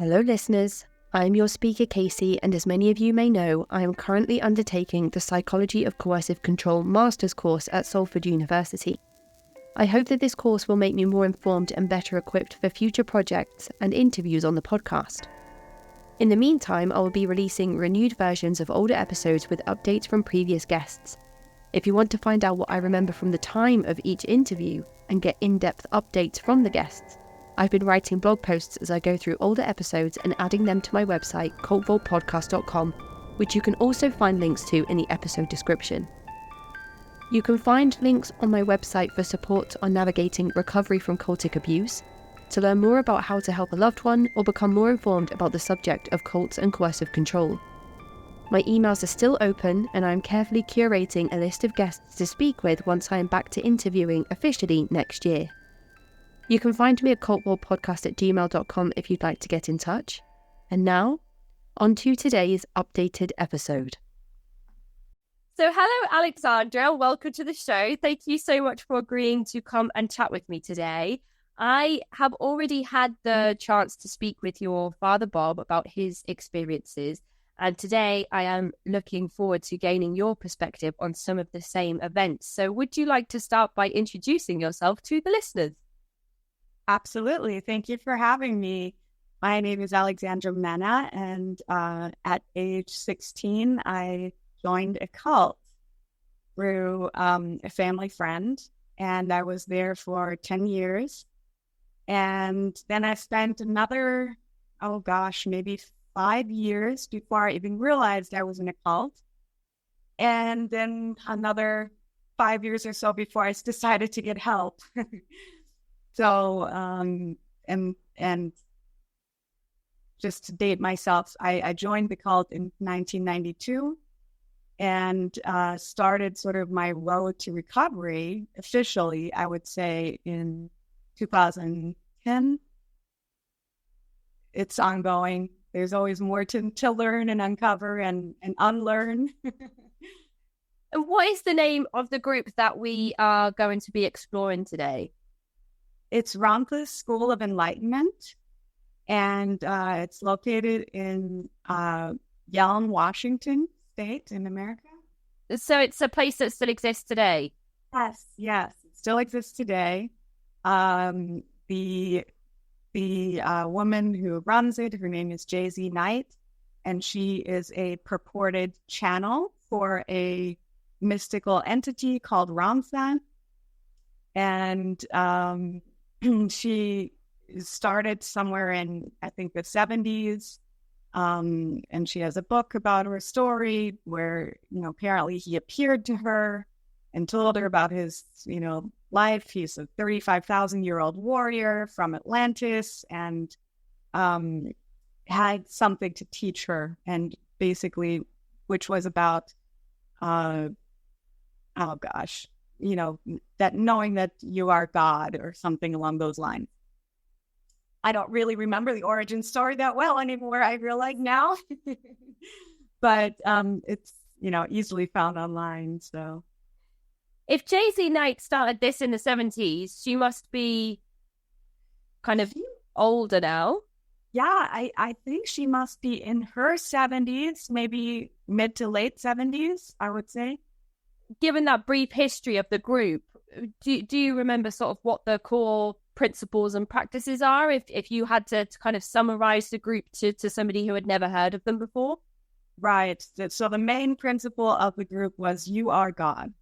Hello listeners, I am your speaker Casey, and as many of you may know, I am currently undertaking the Psychology of Coercive Control Master's course at Salford University. I hope that this course will make me more informed and better equipped for future projects and interviews on the podcast. In the meantime, I will be releasing renewed versions of older episodes with updates from previous guests. If you want to find out what I remember from the time of each interview and get in-depth updates from the guests, I've been writing blog posts as I go through older episodes and adding them to my website, cultvaultpodcast.com, which you can also find links to in the episode description. You can find links on my website for support on navigating recovery from cultic abuse, to learn more about how to help a loved one, or become more informed about the subject of cults and coercive control. My emails are still open, and I am carefully curating a list of guests to speak with once I am back to interviewing officially next year. You can find me at cultvaultpodcast@gmail.com if you'd like to get in touch. And now, on to today's updated episode. So hello, Alexandra. Welcome to the show. Thank you so much for agreeing to come and chat with me today. I have already had the chance to speak with your father, Bob, about his experiences. And today I am looking forward to gaining your perspective on some of the same events. So would you like to start by introducing yourself to the listeners? Absolutely. Thank you for having me. My name is Alexandra Mena, and at age 16, I joined a cult through a family friend, and I was there for 10 years. And then I spent another, maybe 5 years before I even realized I was in a cult. And then another 5 years or so before I decided to get help. So, and just to date myself, I joined the cult in 1992 and started sort of my road to recovery officially, I would say, in 2010. It's ongoing. There's always more to learn and uncover and unlearn. And what is the name of the group that we are going to be exploring today? It's Ramtha School of Enlightenment, and it's located in Yelm, Washington State in America. So it's a place that still exists today? Yes, it still exists today. The woman who runs it, her name is Jay-Z Knight, and she is a purported channel for a mystical entity called Ramtha. And she started somewhere in, I think, the 70s. And she has a book about her story where, apparently he appeared to her and told her about his, life. He's a 35,000-year-old warrior from Atlantis and had something to teach her, and basically, which was about, that knowing that you are God or something along those lines. I don't really remember the origin story that well anymore, I realize now. But it's, easily found online, so. If Jay-Z Knight started this in the 70s, she must be kind of older now. Yeah, I think she must be in her 70s, maybe mid to late 70s, I would say. Given that brief history of the group, do you remember sort of what the core principles and practices are, if you had to kind of summarize the group to somebody who had never heard of them before? Right. So the main principle of the group was you are God.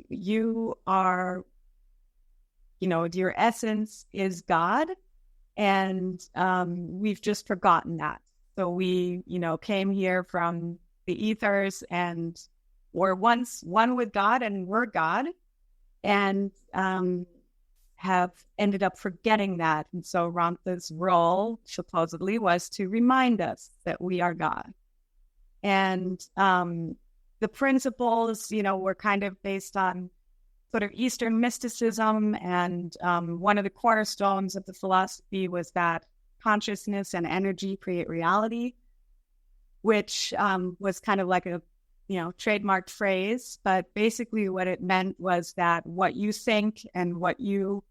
You are, your essence is God, and we've just forgotten that. So we, came here from the ethers and were once one with God and were God, and have ended up forgetting that. And so Ramtha's role, supposedly, was to remind us that we are God. And the principles, were kind of based on sort of Eastern mysticism. And one of the cornerstones of the philosophy was that consciousness and energy create reality, which was kind of like a, trademarked phrase. But basically what it meant was that what you think and what you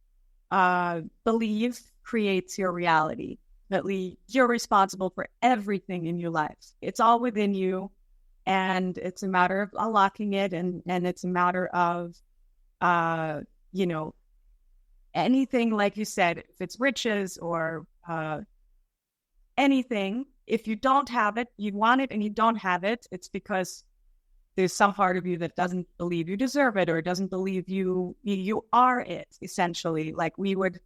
believe creates your reality. ultimately you're responsible for everything in your life. It's all within you, and it's a matter of unlocking it, and it's a matter of, you know, anything, like you said, if it's riches or anything, if you don't have it, you want it and you don't have it, it's because there's some part of you that doesn't believe you deserve it, or doesn't believe you are it, essentially. Like we would,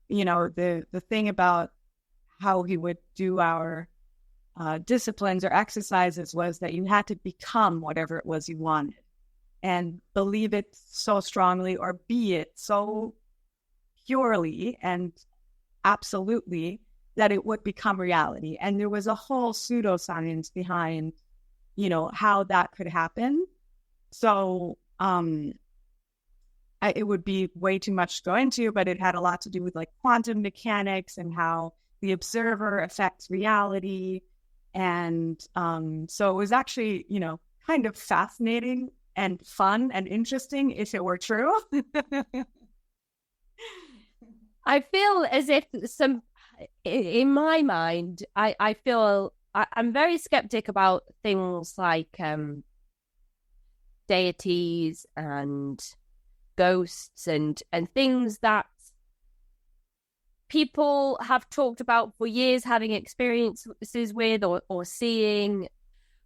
the thing about how he would do our disciplines or exercises was that you had to become whatever it was you wanted, and believe it so strongly, or be it so purely and absolutely that it would become reality. And there was a whole pseudoscience behind, how that could happen. So it would be way too much to go into, but it had a lot to do with like quantum mechanics and how the observer affects reality. And so it was actually, kind of fascinating and fun and interesting if it were true. I feel as if in my mind, I feel I'm very skeptic about things like deities and ghosts and things that people have talked about for years, having experiences with or seeing.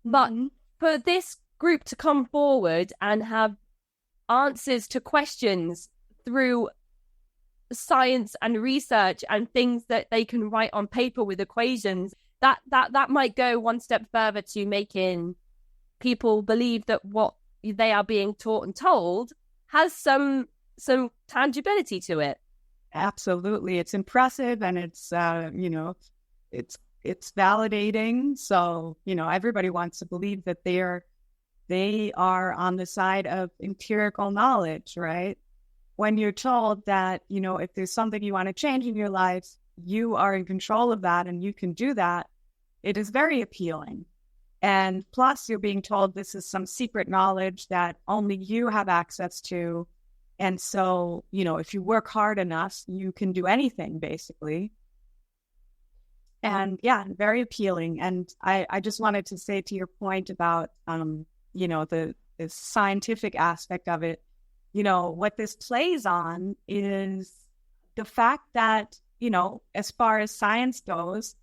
But for this group to come forward and have answers to questions through science and research and things that they can write on paper with equations, that might go one step further to making people believe that what they are being taught and told has some tangibility to it. Absolutely. It's impressive, and it's it's validating. So, everybody wants to believe that they are on the side of empirical knowledge, right? When you're told that, if there's something you want to change in your life, you are in control of that and you can do that, it is very appealing. And plus, you're being told this is some secret knowledge that only you have access to. And so, if you work hard enough, you can do anything, basically. And yeah, very appealing. And I just wanted to say, to your point about, the scientific aspect of it, what this plays on is the fact that, as far as science goes,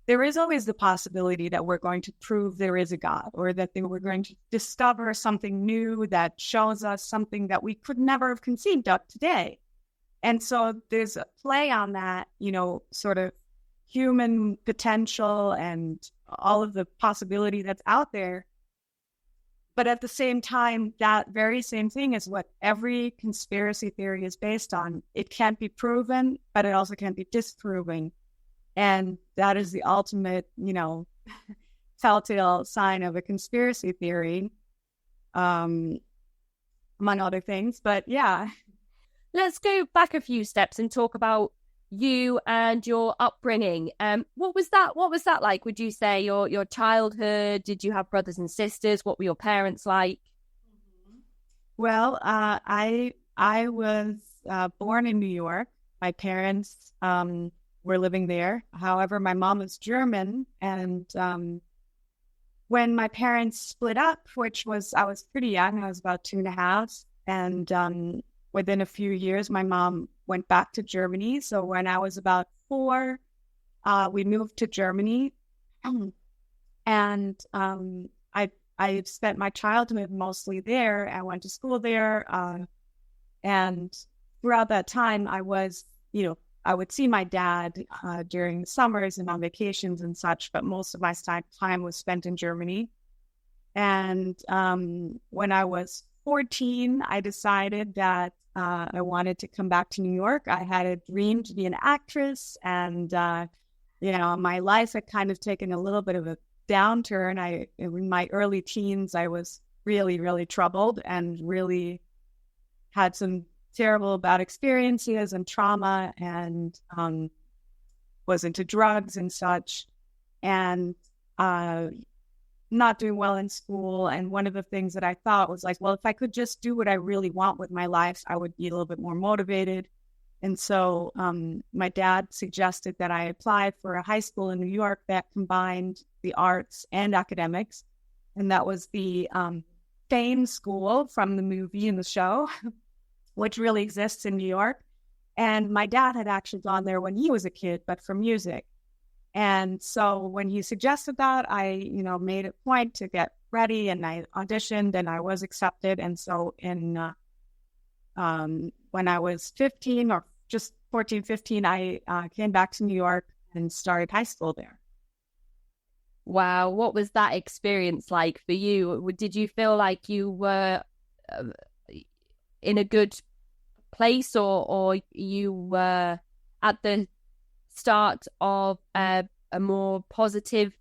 there is always the possibility that we're going to prove there is a God, or that we're going to discover something new that shows us something that we could never have conceived of today. And so there's a play on that, sort of human potential and all of the possibility that's out there. But at the same time, that very same thing is what every conspiracy theory is based on. It can't be proven, but it also can't be disproven. And that is the ultimate, telltale sign of a conspiracy theory, among other things. But yeah. Let's go back a few steps and talk about you and your upbringing. What was that like? Would you say your childhood? Did you have brothers and sisters? What were your parents like? Well, I was born in New York. My parents were living there. However, my mom was German, and when my parents split up, I was pretty young, I was about 2.5, and within a few years, my mom went back to Germany. So when I was about 4, we moved to Germany, and I spent my childhood mostly there. I went to school there, and throughout that time, I would see my dad during the summers and on vacations and such, but most of my time was spent in Germany. And when I was 14, I decided that I wanted to come back to New York. I had a dream to be an actress, and my life had kind of taken a little bit of a downturn. In my early teens, I was really, really troubled and really had some terrible bad experiences and trauma, and was into drugs and such, and not doing well in school. And one of the things that I thought was like, well, if I could just do what I really want with my life, I would be a little bit more motivated. And so my dad suggested that I apply for a high school in New York that combined the arts and academics. And that was the Fame School from the movie and the show, which really exists in New York. And my dad had actually gone there when he was a kid, but for music. And so when he suggested that, I, made a point to get ready, and I auditioned and I was accepted. And so when I was 15 or just 14, 15, I came back to New York and started high school there. Wow. What was that experience like for you? Did you feel like you were in a good place, or you were at the start of a more positive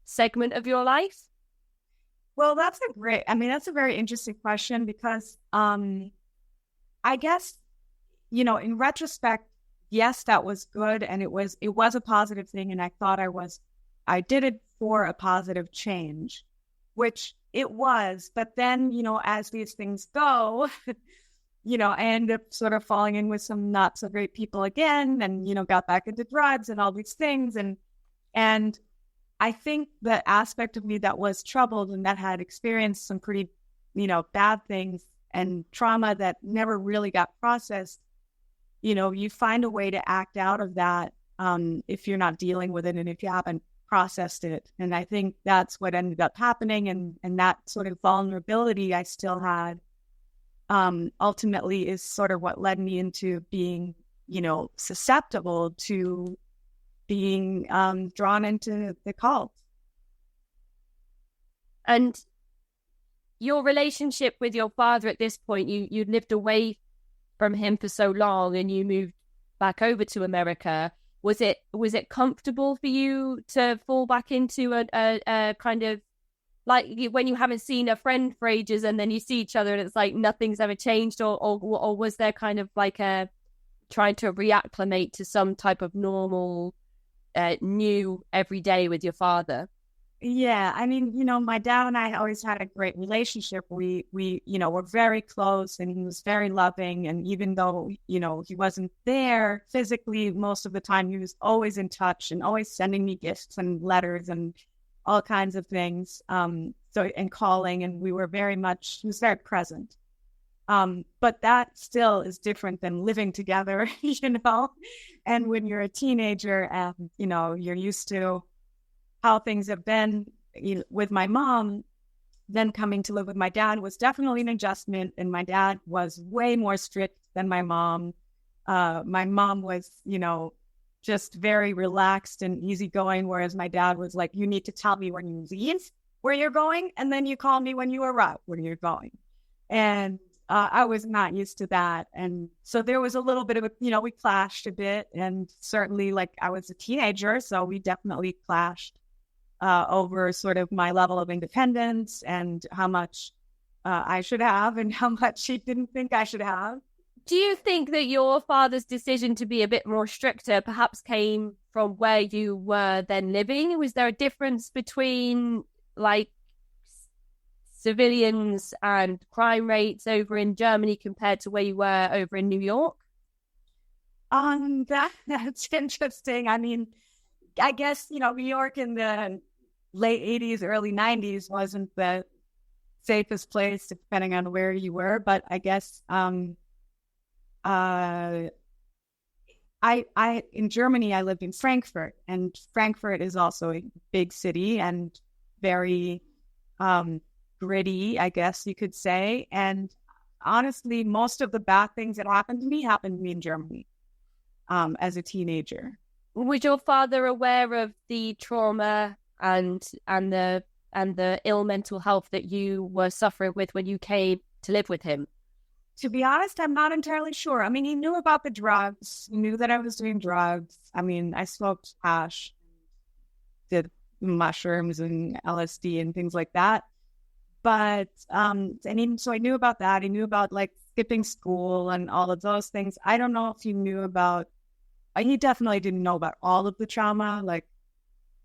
segment of your life? Well, that's a very interesting question, because I guess, in retrospect, yes, that was good. And it was a positive thing. And I thought I did it for a positive change, which it was. But then, as these things go, I ended up sort of falling in with some not so great people again, and, got back into drugs and all these things. And I think the aspect of me that was troubled and that had experienced some pretty, bad things and trauma that never really got processed, you find a way to act out of that if you're not dealing with it and if you haven't processed it. And I think that's what ended up happening. And that sort of vulnerability I still had ultimately is sort of what led me into being, susceptible to being drawn into the cult. And your relationship with your father at this point, you'd lived away from him for so long and you moved back over to America. Was it comfortable for you to fall back into a kind of, like when you haven't seen a friend for ages and then you see each other and it's like nothing's ever changed, or was there kind of like a trying to reacclimate to some type of normal new every day with your father? Yeah, I mean, my dad and I always had a great relationship. We were very close, and he was very loving. And even though, he wasn't there physically most of the time, he was always in touch and always sending me gifts and letters and all kinds of things. And calling, and he was very present. But that still is different than living together, and when you're a teenager and, you're used to how things have been with my mom, then coming to live with my dad was definitely an adjustment. And my dad was way more strict than my mom. My mom was, just very relaxed and easygoing, whereas my dad was like, you need to tell me when you leave where you're going, and then you call me when you arrive where you're going. And I was not used to that. And so there was a little bit of we clashed a bit. And certainly, like, I was a teenager, so we definitely clashed over sort of my level of independence and how much I should have and how much he didn't think I should have. Do you think that your father's decision to be a bit more stricter perhaps came from where you were then living? Was there a difference between, like, civilians and crime rates over in Germany compared to where you were over in New York? That's interesting. I mean, I guess, New York in the late 80s, early 90s wasn't the safest place, depending on where you were. But I guess in Germany, I lived in Frankfurt, and Frankfurt is also a big city and very gritty, I guess you could say. And honestly, most of the bad things that happened to me in Germany as a teenager. Was your father aware of the trauma and the ill mental health that you were suffering with when you came to live with him? To be honest, I'm not entirely sure. I mean, he knew about the drugs. He knew that I was doing drugs. I mean, I smoked hash, did mushrooms and LSD and things like that. But, so I knew about that. He knew about, like, skipping school and all of those things. I don't know if he knew about, he definitely didn't know about all of the trauma. Like,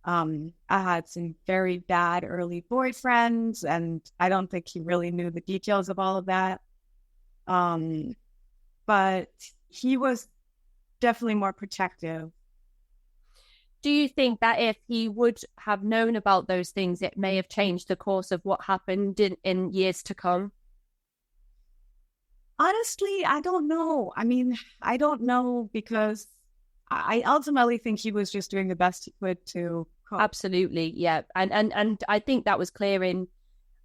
I had some very bad early boyfriends, and I don't think he really knew the details of all of that. But he was definitely more protective. Do you think that if he would have known about those things, it may have changed the course of what happened in years to come? Honestly, I don't know. I mean, I don't know because I ultimately think he was just doing the best he could to cope. Absolutely, yeah. And I think that was clear in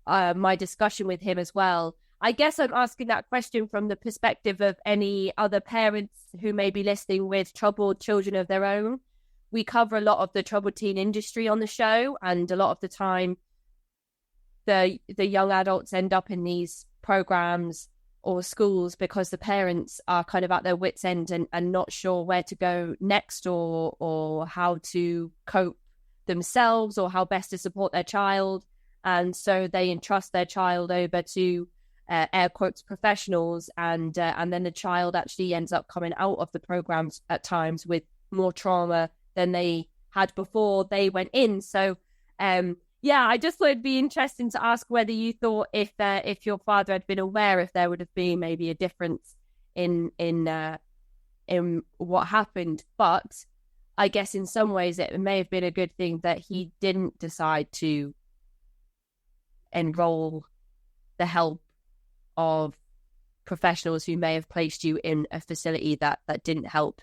my discussion with him as well. I guess I'm asking that question from the perspective of any other parents who may be listening with troubled children of their own. We cover a lot of the troubled teen industry on the show, and a lot of the time the young adults end up in these programs or schools because the parents are kind of at their wits' end and not sure where to go next or how to cope themselves or how best to support their child. And so they entrust their child over to air quotes professionals, and then the child actually ends up coming out of the programs at times with more trauma than they had before they went in. So yeah, I just thought it'd be interesting to ask whether you thought if your father had been aware, if there would have been maybe a difference in what happened. But I guess in some ways it may have been a good thing that he didn't decide to enroll the help of professionals who may have placed you in a facility that didn't help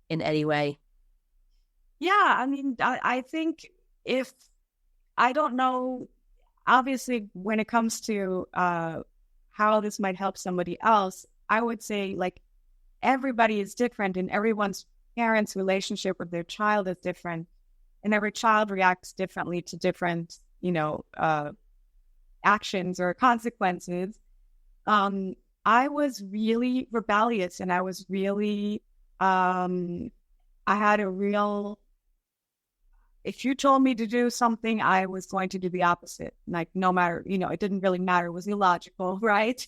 in any way. Yeah, I mean, I think if I don't know, obviously, when it comes to how this might help somebody else, I would say like everybody is different and everyone's parents' relationship with their child is different. And every child reacts differently to different, actions or consequences. I was really rebellious and I was really, I had a real, if you told me to do something, I was going to do the opposite. Like, no matter, it didn't really matter. It was illogical, right?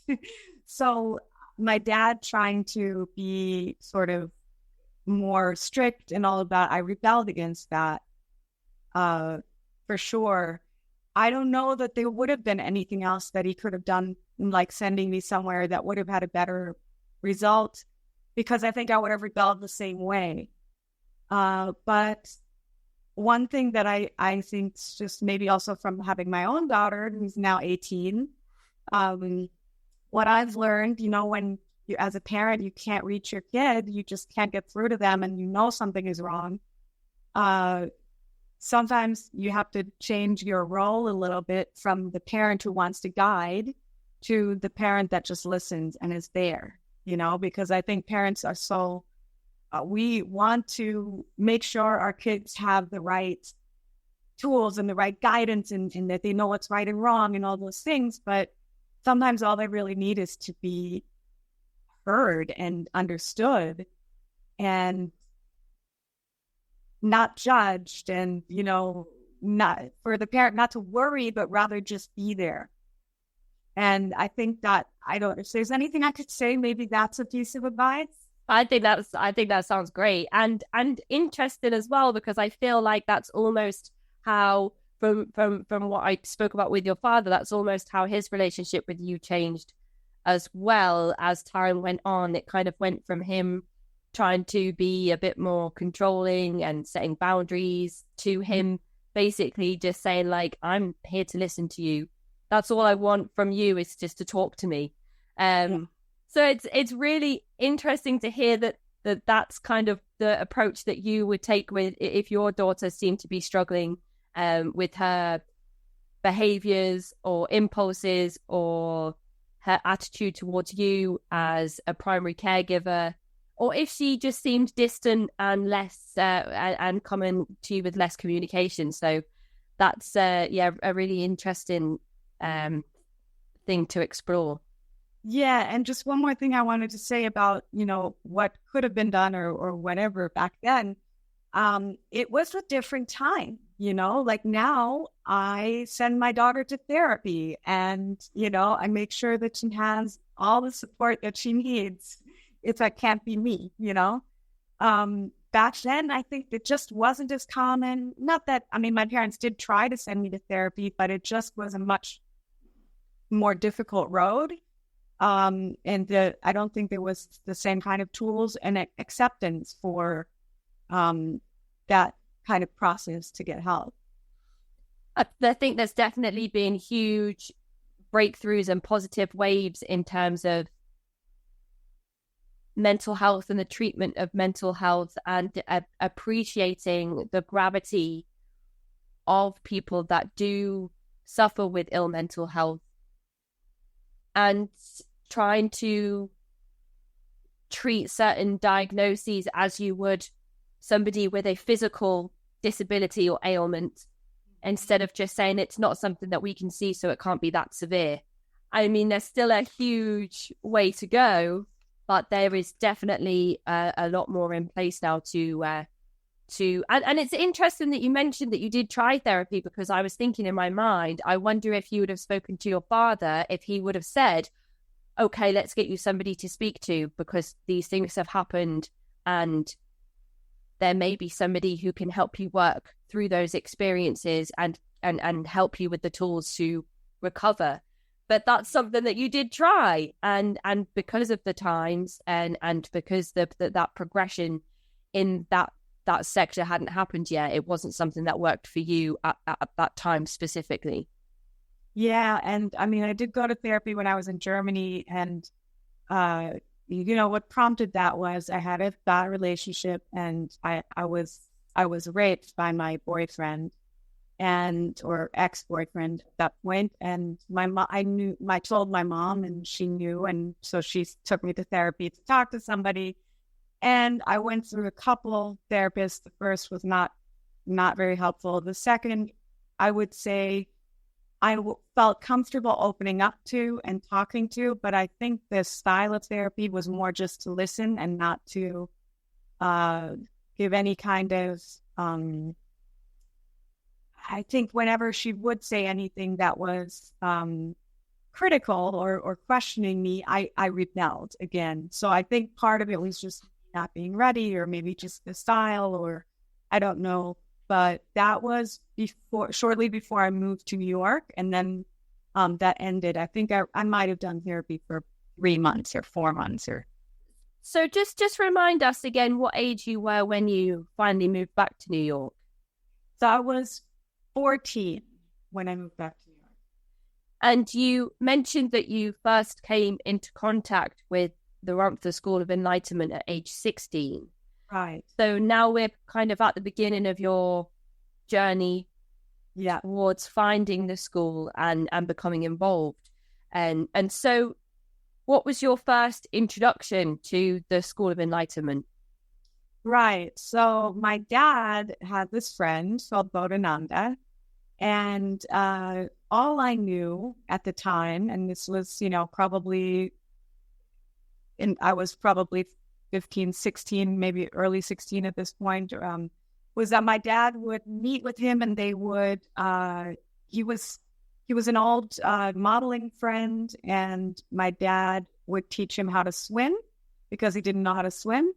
So my dad trying to be sort of more strict and all of that, I rebelled against that, for sure. I don't know that there would have been anything else that he could have done, like sending me somewhere that would have had a better result, because I think I would have rebelled the same way. But one thing that I think just maybe also from having my own daughter, who's now 18, what I've learned, when you, as a parent, you can't reach your kid, you just can't get through to them and something is wrong. Sometimes you have to change your role a little bit from the parent who wants to guide to the parent that just listens and is there, because I think parents are so, we want to make sure our kids have the right tools and the right guidance and that they know what's right and wrong and all those things. But sometimes all they really need is to be heard and understood and not judged, and, not for the parent not to worry, but rather just be there. And I think that, I don't, if there's anything I could say, maybe that's a piece of advice. I think that sounds great and interesting as well, because I feel like that's almost how from what I spoke about with your father, that's almost how his relationship with you changed as well as time went on. It kind of went from him trying to be a bit more controlling and setting boundaries to him basically just saying like, I'm here to listen to you. That's all I want from you is just to talk to me. So it's really interesting to hear that's kind of the approach that you would take with if your daughter seemed to be struggling with her behaviors or impulses or her attitude towards you as a primary caregiver, or if she just seemed distant and less and coming to you with less communication. So that's a really interesting thing to explore. Yeah, and just one more thing I wanted to say about, what could have been done or whatever back then. It was a different time, like now I send my daughter to therapy and, I make sure that she has all the support that she needs if that can't be me, Back then, I think it just wasn't as common. Not that, my parents did try to send me to therapy, but it just was a much more difficult road. I don't think there was the same kind of tools and acceptance for that kind of process to get help. I think there's definitely been huge breakthroughs and positive waves in terms of mental health and the treatment of mental health, and appreciating the gravity of people that do suffer with ill mental health, and trying to treat certain diagnoses as you would somebody with a physical disability or ailment, instead of just saying it's not something that we can see, so it can't be that severe. I mean, there's still a huge way to go, but there is definitely a lot more in place now and it's interesting that you mentioned that you did try therapy, because I was thinking in my mind, I wonder if you would have spoken to your father, if he would have said, okay, let's get you somebody to speak to, because these things have happened and there may be somebody who can help you work through those experiences and help you with the tools to recover. But that's something that you did try, and because of the times and because that progression in that sector hadn't happened yet, it wasn't something that worked for you at that time specifically. Yeah, and I mean, I did go to therapy when I was in Germany, and what prompted that was I had a bad relationship, and I was raped by my boyfriend or ex-boyfriend at that point, and I told my mom, and she knew, and so she took me to therapy to talk to somebody, and I went through a couple therapists. The first was not very helpful. The second, I would say, I felt comfortable opening up to and talking to, but I think the style of therapy was more just to listen and not to give any kind of, I think whenever she would say anything that was critical or questioning me, I rebelled again. So I think part of it was just not being ready, or maybe just the style, or I don't know. But that was shortly before I moved to New York, and then that ended. I think I might have done therapy for 3 months or 4 months. So just remind us again what age you were when you finally moved back to New York. So I was 14 when I moved back to New York. And you mentioned that you first came into contact with the Ramtha School of Enlightenment at age 16. Right. So now we're kind of at the beginning of your journey towards finding the school and becoming involved. And so what was your first introduction to the School of Enlightenment? Right. So my dad had this friend called Bodhananda, and all I knew at the time, and this was, I was probably 15, 16, maybe early 16 at this point, was that my dad would meet with him, and they would, he was an old modeling friend, and my dad would teach him how to swim because he didn't know how to swim.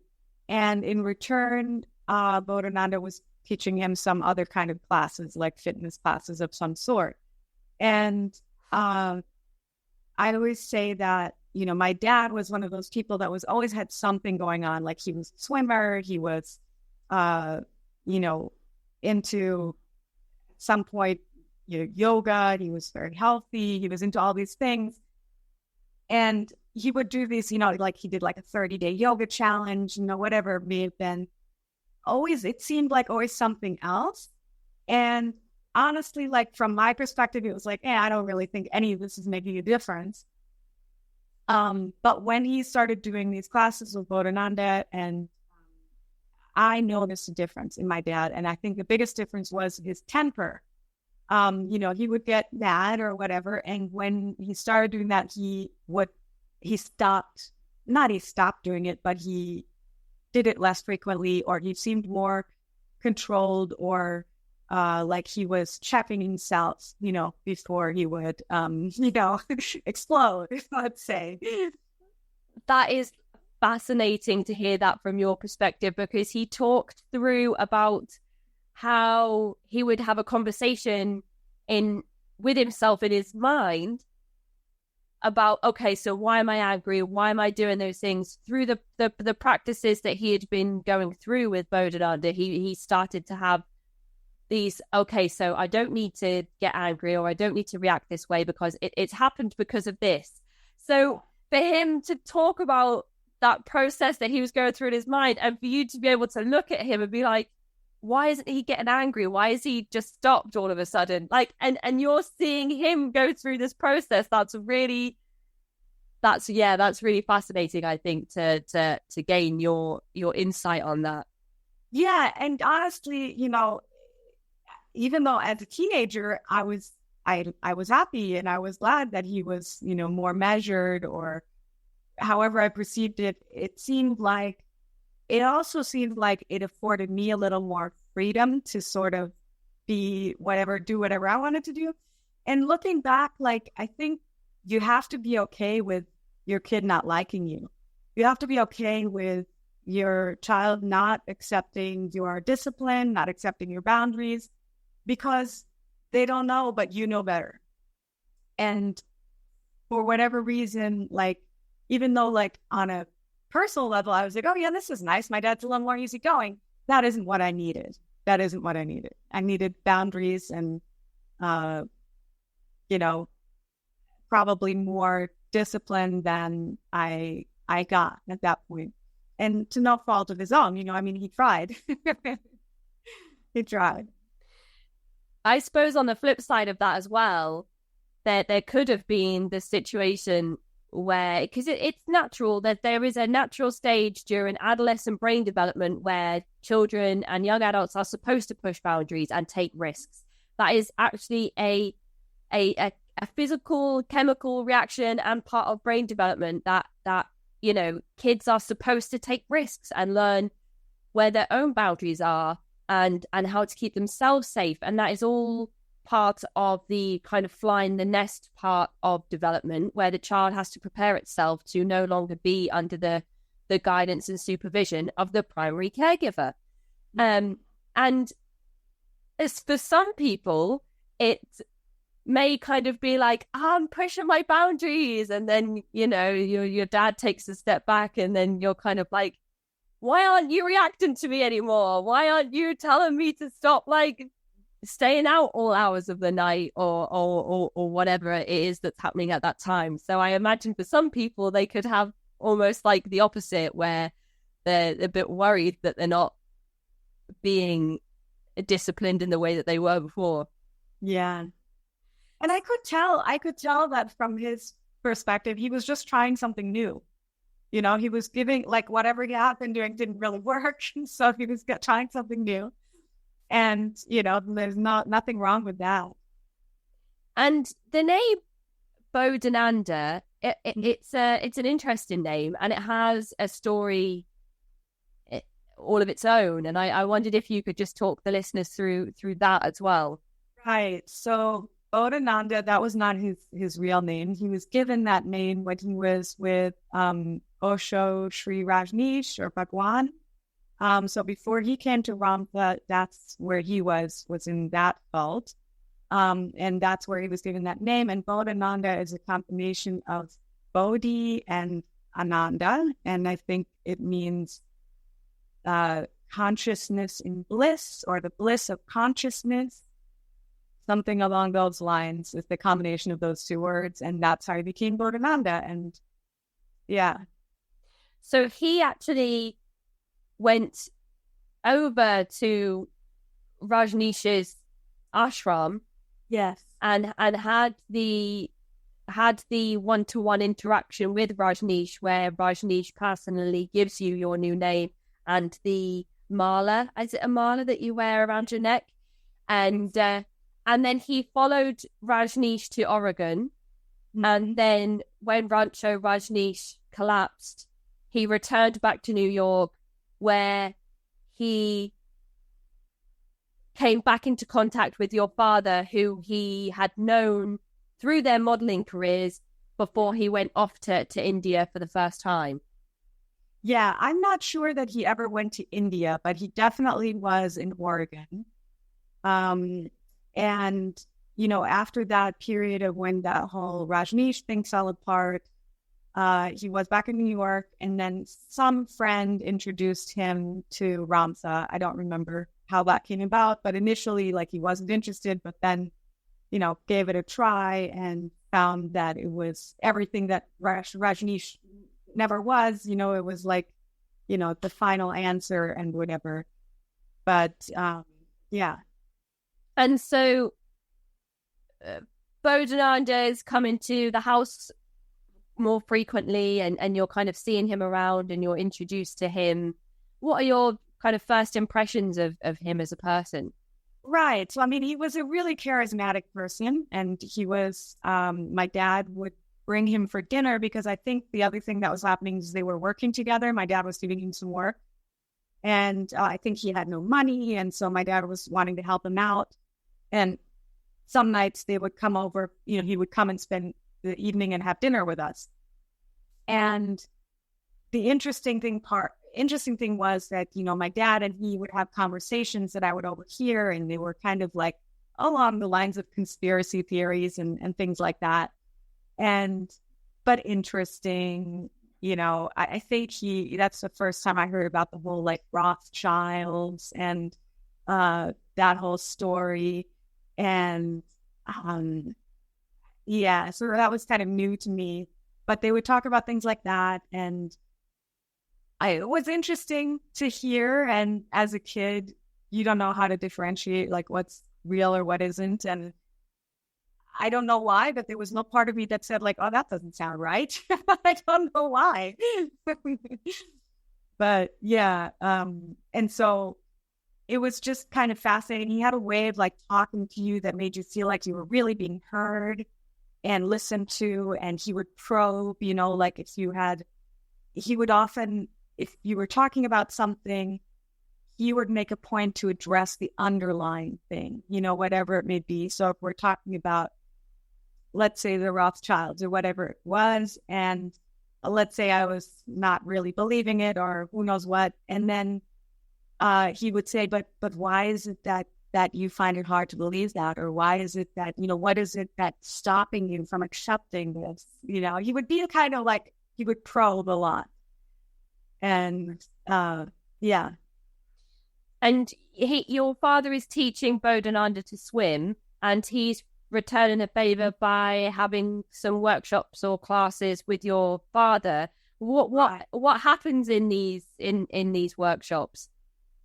And in return, Bodhananda was teaching him some other kind of classes, like fitness classes of some sort. And I always say that, my dad was one of those people that was always had something going on. Like, he was a swimmer. He was, into some point, yoga. He was very healthy. He was into all these things. And he would do these, like he did like a 30-day yoga challenge, whatever it may have been. Always, it seemed like always something else. And honestly, like from my perspective, it was like, I don't really think any of this is making a difference. But when he started doing these classes with Bodhananda, and I noticed a difference in my dad. And I think the biggest difference was his temper. He would get mad or whatever. And when he started doing that, he stopped doing it, but he did it less frequently, or he seemed more controlled, or like he was checking himself, before he would, explode, let's say. That is fascinating to hear that from your perspective, because he talked through about how he would have a conversation with himself in his mind, about, okay, so why am I angry? Why am I doing those things? Through the practices that he had been going through with Bodhidharma, he started to have these, okay, so I don't need to get angry, or I don't need to react this way because it's happened because of this. So for him to talk about that process that he was going through in his mind, and for you to be able to look at him and be like, why isn't he getting angry? Why is he just stopped all of a sudden? Like, and you're seeing him go through this process. That's really fascinating, I think, to gain your insight on that. Yeah. And honestly, even though as a teenager, I was happy and I was glad that he was, more measured, or however I perceived it. It also seemed like it afforded me a little more freedom to sort of do whatever I wanted to do. And looking back, like, I think you have to be okay with your kid not liking you. You have to be okay with your child not accepting your discipline, not accepting your boundaries, because they don't know, but you know better. And for whatever reason, like, even though, like, on a personal level, I was like, oh yeah, this is nice, my dad's a little more easygoing, that isn't what I needed. I needed boundaries and, probably more discipline than I got at that point. And to no fault of his own, he tried. He tried. I suppose on the flip side of that as well, there could have been the situation where, because it's natural that there is a natural stage during adolescent brain development where children and young adults are supposed to push boundaries and take risks. That is actually a physical, chemical reaction and part of brain development that kids are supposed to take risks and learn where their own boundaries are and how to keep themselves safe. And that is all part of the kind of flying the nest part of development, where the child has to prepare itself to no longer be under the guidance and supervision of the primary caregiver. And as for some people, it may kind of be like, I'm pushing my boundaries, and then your dad takes a step back, and then you're kind of like, why aren't you reacting to me anymore? Why aren't you telling me to stop, like, staying out all hours of the night or whatever it is that's happening at that time? So I imagine for some people, they could have almost like the opposite, where they're a bit worried that they're not being disciplined in the way that they were before. Yeah. And I could tell that from his perspective, he was just trying something new. He was giving, like, whatever he had been doing didn't really work. So he was trying something new. And, there's nothing wrong with that. And the name Bodhidharma, it's an interesting name, and it has a story all of its own. And I wondered if you could just talk the listeners through that as well. Right. So Bodhidharma, that was not his real name. He was given that name when he was with Osho Sri Rajneesh, or Bhagwan. So before he came to Ramtha, that's where he was in that cult. And that's where he was given that name. And Bodhidharma is a combination of Bodhi and Ananda. And I think it means consciousness in bliss, or the bliss of consciousness. Something along those lines is the combination of those two words. And that's how he became Bodhidharma. And yeah. So he actually went over to Rajneesh's ashram, yes, and had the one-to-one interaction with Rajneesh, where Rajneesh personally gives you your new name and the mala. Is it a mala that you wear around your neck? And then he followed Rajneesh to Oregon, and then when Rancho Rajneesh collapsed, he returned back to New York, where he came back into contact with your father, who he had known through their modeling careers before he went off to India for the first time. Yeah, I'm not sure that he ever went to India, but he definitely was in Oregon. And after that period of when that whole Rajneesh thing fell apart, he was back in New York, and then some friend introduced him to Ramtha. I don't remember how that came about, but initially, like, he wasn't interested, but then, gave it a try and found that it was everything that Rajneesh never was. It was like, the final answer and whatever. But yeah. And so Bodhananda is coming to the house more frequently, and you're kind of seeing him around and you're introduced to him. What are your kind of first impressions of him as a person? Right. So, I mean, he was a really charismatic person, and he was, my dad would bring him for dinner because I think the other thing that was happening is they were working together. My dad was giving him some work, and I think he had no money. And so my dad was wanting to help him out. And some nights they would come over, he would come and spend the evening and have dinner with us. And the interesting thing was that, my dad and he would have conversations that I would overhear, and they were kind of like along the lines of conspiracy theories and things like that. But interesting, I think that's the first time I heard about the whole like Rothschilds and that whole story. And so that was kind of new to me, but they would talk about things like that. And it was interesting to hear. And as a kid, you don't know how to differentiate like what's real or what isn't. And I don't know why, but there was no part of me that said like, oh, that doesn't sound right. I don't know why. But yeah. And so it was just kind of fascinating. He had a way of like talking to you that made you feel like you were really being heard and listened to. And he would probe, like he would often, if you were talking about something, he would make a point to address the underlying thing, whatever it may be. So if we're talking about, let's say, the Rothschilds or whatever it was, and let's say I was not really believing it or who knows what, and then he would say, but why is it that you find it hard to believe that? Or why is it that, what is it that's stopping you from accepting this? He would be kind of like, he would probe a lot. And yeah. And your father is teaching Bodhananda to swim, and he's returning a favor by having some workshops or classes with your father. What happens in these workshops?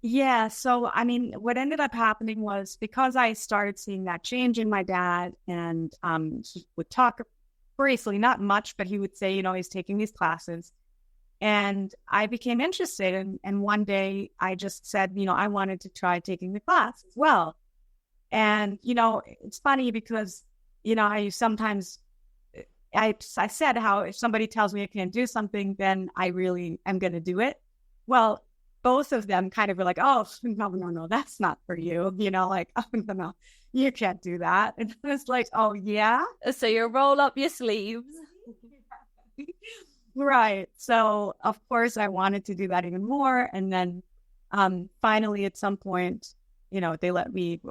Yeah, so I mean, what ended up happening was because I started seeing that change in my dad, and he would talk briefly, not much, but he would say, he's taking these classes. And I became interested. And one day I just said, I wanted to try taking the class as well. And, it's funny because, I sometimes, I said how if somebody tells me I can't do something, then I really am going to do it. Well, both of them kind of were like, oh, no, that's not for you. Like, oh, no, you can't do that. And I was like, oh, yeah. So you roll up your sleeves. Right. So, of course, I wanted to do that even more. And then finally, at some point, they let me,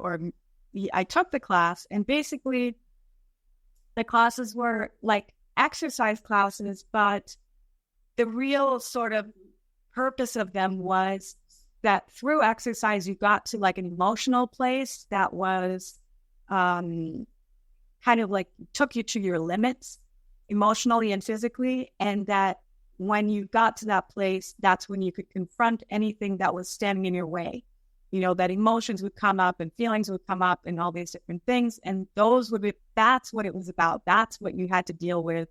I took the class. And basically, the classes were like exercise classes, but the real sort of purpose of them was that through exercise, you got to like an emotional place that was kind of like took you to your limits, emotionally and physically, and that when you got to that place, that's when you could confront anything that was standing in your way. That emotions would come up and feelings would come up and all these different things, and that's what it was about. That's what you had to deal with.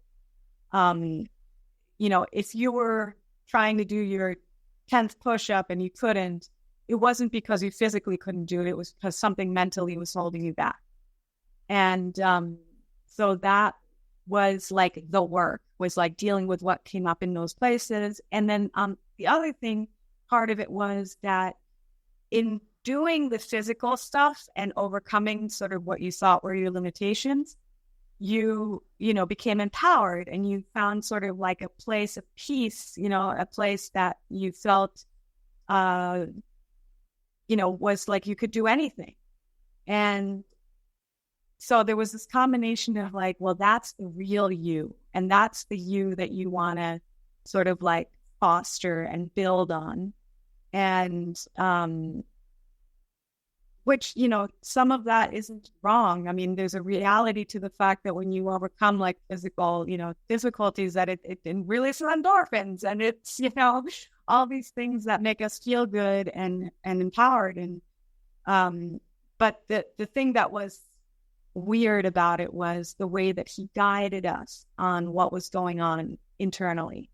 If you were trying to do your 10th push-up and you couldn't, it wasn't because you physically couldn't do it. It was because something mentally was holding you back. And so that was like the work, was like dealing with what came up in those places. And then the other thing, part of it was that in doing the physical stuff and overcoming sort of what you thought were your limitations, you became empowered, and you found sort of like a place of peace, a place that you felt, was like you could do anything. And so there was this combination of like, well, that's the real you, and that's the you that you want to sort of like foster and build on. And which, you know, some of that isn't wrong. I mean, there's a reality to the fact that when you overcome like physical, you know, difficulties, that it releases endorphins, and it's, you know, all these things that make us feel good and empowered. And but the thing that was weird about it was the way that he guided us on what was going on internally,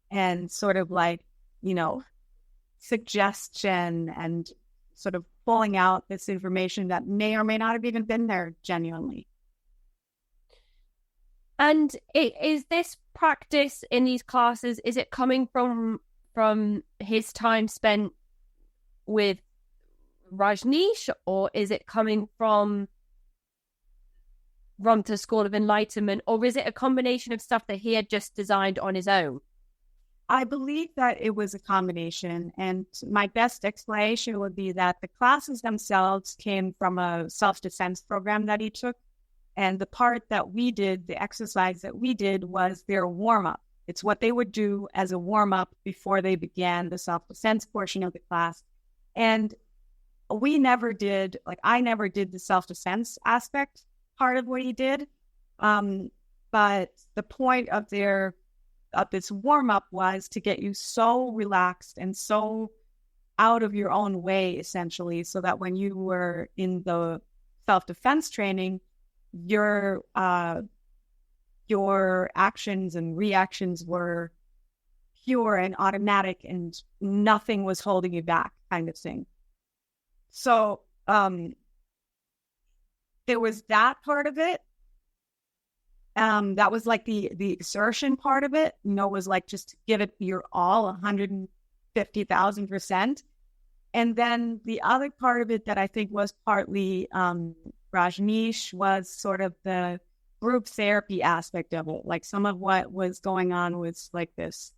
and sort of like, you know, suggestion and sort of pulling out this information that may or may not have even been there genuinely. And is this practice in these classes, is it coming from his time spent with Rajneesh, or is it coming from Ramtha School of Enlightenment, or is it a combination of stuff that he had just designed on his own? I believe that it was a combination, and my best explanation would be that the classes themselves came from a self-defense program that he took, and the part that we did, the exercise that we did, was their warm-up. It's what they would do as a warm-up before they began the self-defense portion of the class. And we never did, like I never did the self-defense aspect part of what he did, but the point of this warm-up was to get you so relaxed and so out of your own way, essentially, so that when you were in the self-defense training, your actions and reactions were pure and automatic, and nothing was holding you back, kind of thing. So there was that part of it. That was like the exertion part of it, you know, was like just give it your all, 150,000%. And then the other part of it that I think was partly Rajneesh was sort of the group therapy aspect of it. Like some of what was going on was like this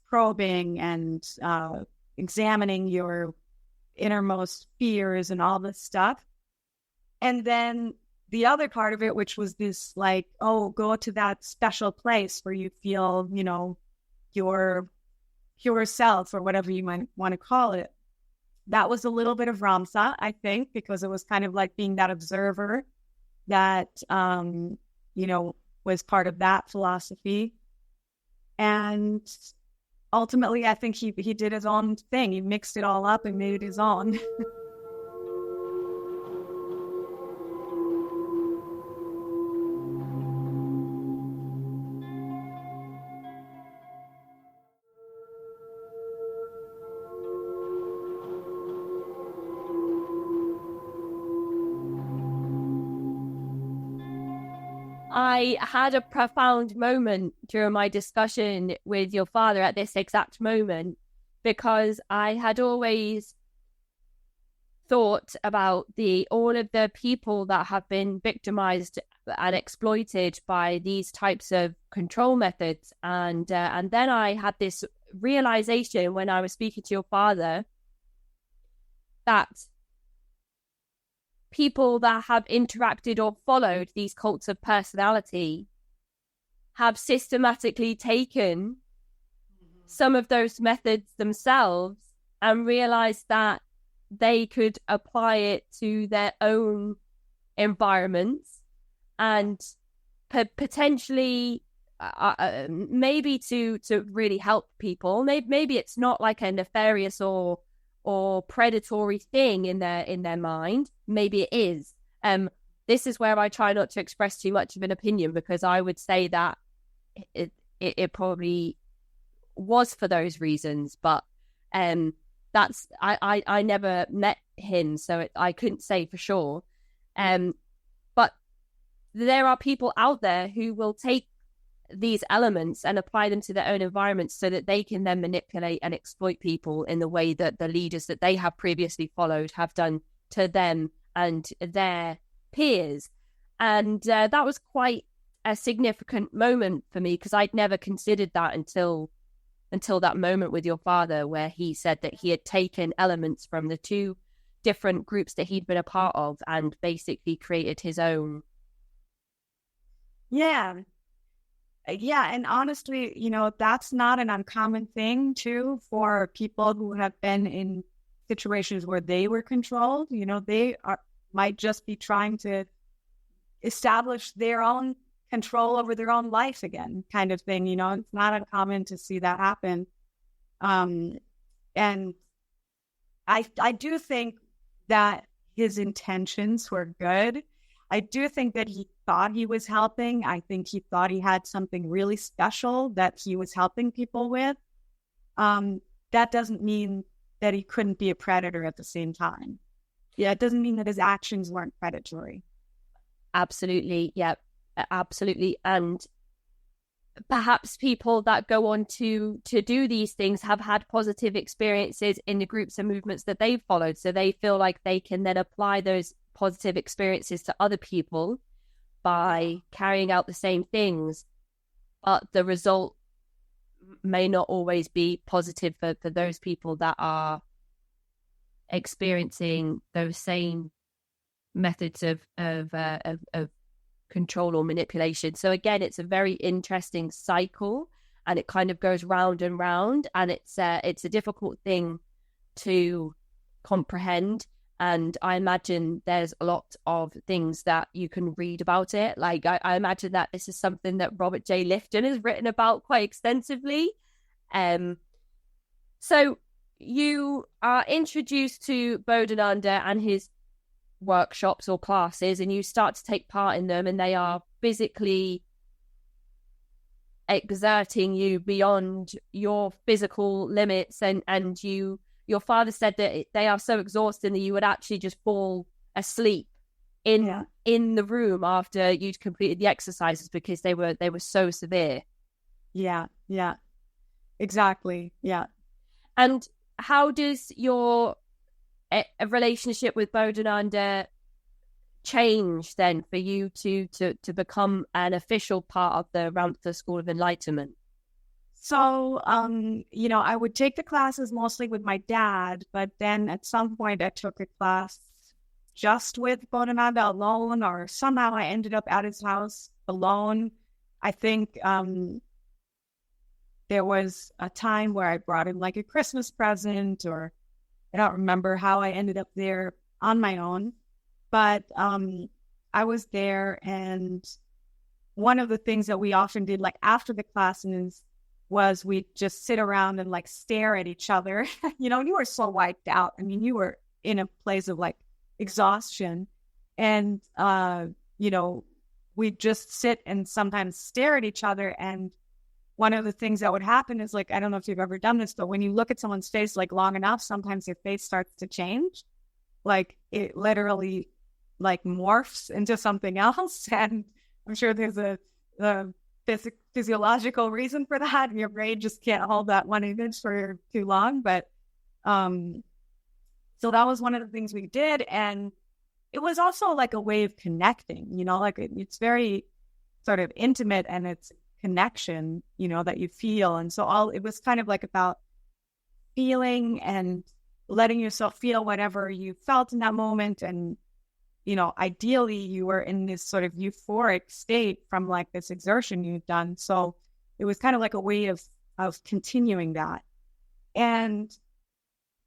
probing and examining your innermost fears and all this stuff. And then the other part of it, which was this like, oh, go to that special place where you feel, you know, your pure self, or whatever you might want to call it. That was a little bit of Ramtha, I think, because it was kind of like being that observer that, you know, was part of that philosophy. And ultimately, I think he did his own thing. He mixed it all up and made it his own. I had a profound moment during my discussion with your father at this exact moment, because I had always thought about all of the people that have been victimized and exploited by these types of control methods, and then I had this realization when I was speaking to your father that people that have interacted or followed these cults of personality have systematically taken some of those methods themselves and realized that they could apply it to their own environments and potentially maybe to really help people. Maybe it's not like a nefarious or predatory thing in their mind. Maybe it is. This is where I try not to express too much of an opinion, because I would say that it probably was for those reasons, but that's I never met him, so I couldn't say for sure. But there are people out there who will take these elements and apply them to their own environments so that they can then manipulate and exploit people in the way that the leaders that they have previously followed have done to them and their peers. And that was quite a significant moment for me, because I'd never considered that until that moment with your father, where he said that he had taken elements from the two different groups that he'd been a part of and basically created his own Yeah. Yeah. And honestly, that's not an uncommon thing too for people who have been in situations where they were controlled. Might just be trying to establish their own control over their own life again, kind of thing. It's not uncommon to see that happen. And I do think that his intentions were good. I do think that he thought he was helping. I think he thought he had something really special that he was helping people with. That doesn't mean that he couldn't be a predator at the same time. Yeah, it doesn't mean that his actions weren't predatory. Absolutely. Yeah, absolutely. And perhaps people that go on to do these things have had positive experiences in the groups and movements that they've followed. So they feel like they can then apply those positive experiences to other people by carrying out the same things. But the result may not always be positive for those people that are experiencing those same methods of control or manipulation. So again, it's a very interesting cycle, and it kind of goes round and round, and it's a difficult thing to comprehend. And I imagine there's a lot of things that you can read about it. Like I imagine that this is something that Robert J. Lifton has written about quite extensively. So you are introduced to Bodhananda and his workshops or classes, and you start to take part in them, and they are physically exerting you beyond your physical limits, and your father said that they are so exhausting that you would actually just fall asleep in the room after you'd completed the exercises because they were so severe. Yeah exactly. Yeah. And how does your a relationship with Bodhananda change then for you to become an official part of the Ramtha School of Enlightenment? So, I would take the classes mostly with my dad, but then at some point I took a class just with Bodhananda alone, or somehow I ended up at his house alone. I think there was a time where I brought him like a Christmas present, or I don't remember how I ended up there on my own, but I was there, and one of the things that we often did, like after the classes, was we'd just sit around and like stare at each other. You were so wiped out. I mean, you were in a place of like exhaustion, and we'd just sit and sometimes stare at each other. And one of the things that would happen is, like, I don't know if you've ever done this, but when you look at someone's face like long enough, sometimes their face starts to change. Like it literally like morphs into something else. And I'm sure there's a physiological reason for that, and your brain just can't hold that one image for too long. But so that was one of the things we did. And it was also like a way of connecting, like it's very sort of intimate, and it's connection, that you feel. And so it was kind of like about feeling and letting yourself feel whatever you felt in that moment. And, ideally you were in this sort of euphoric state from like this exertion you've done. So it was kind of like a way of continuing that. And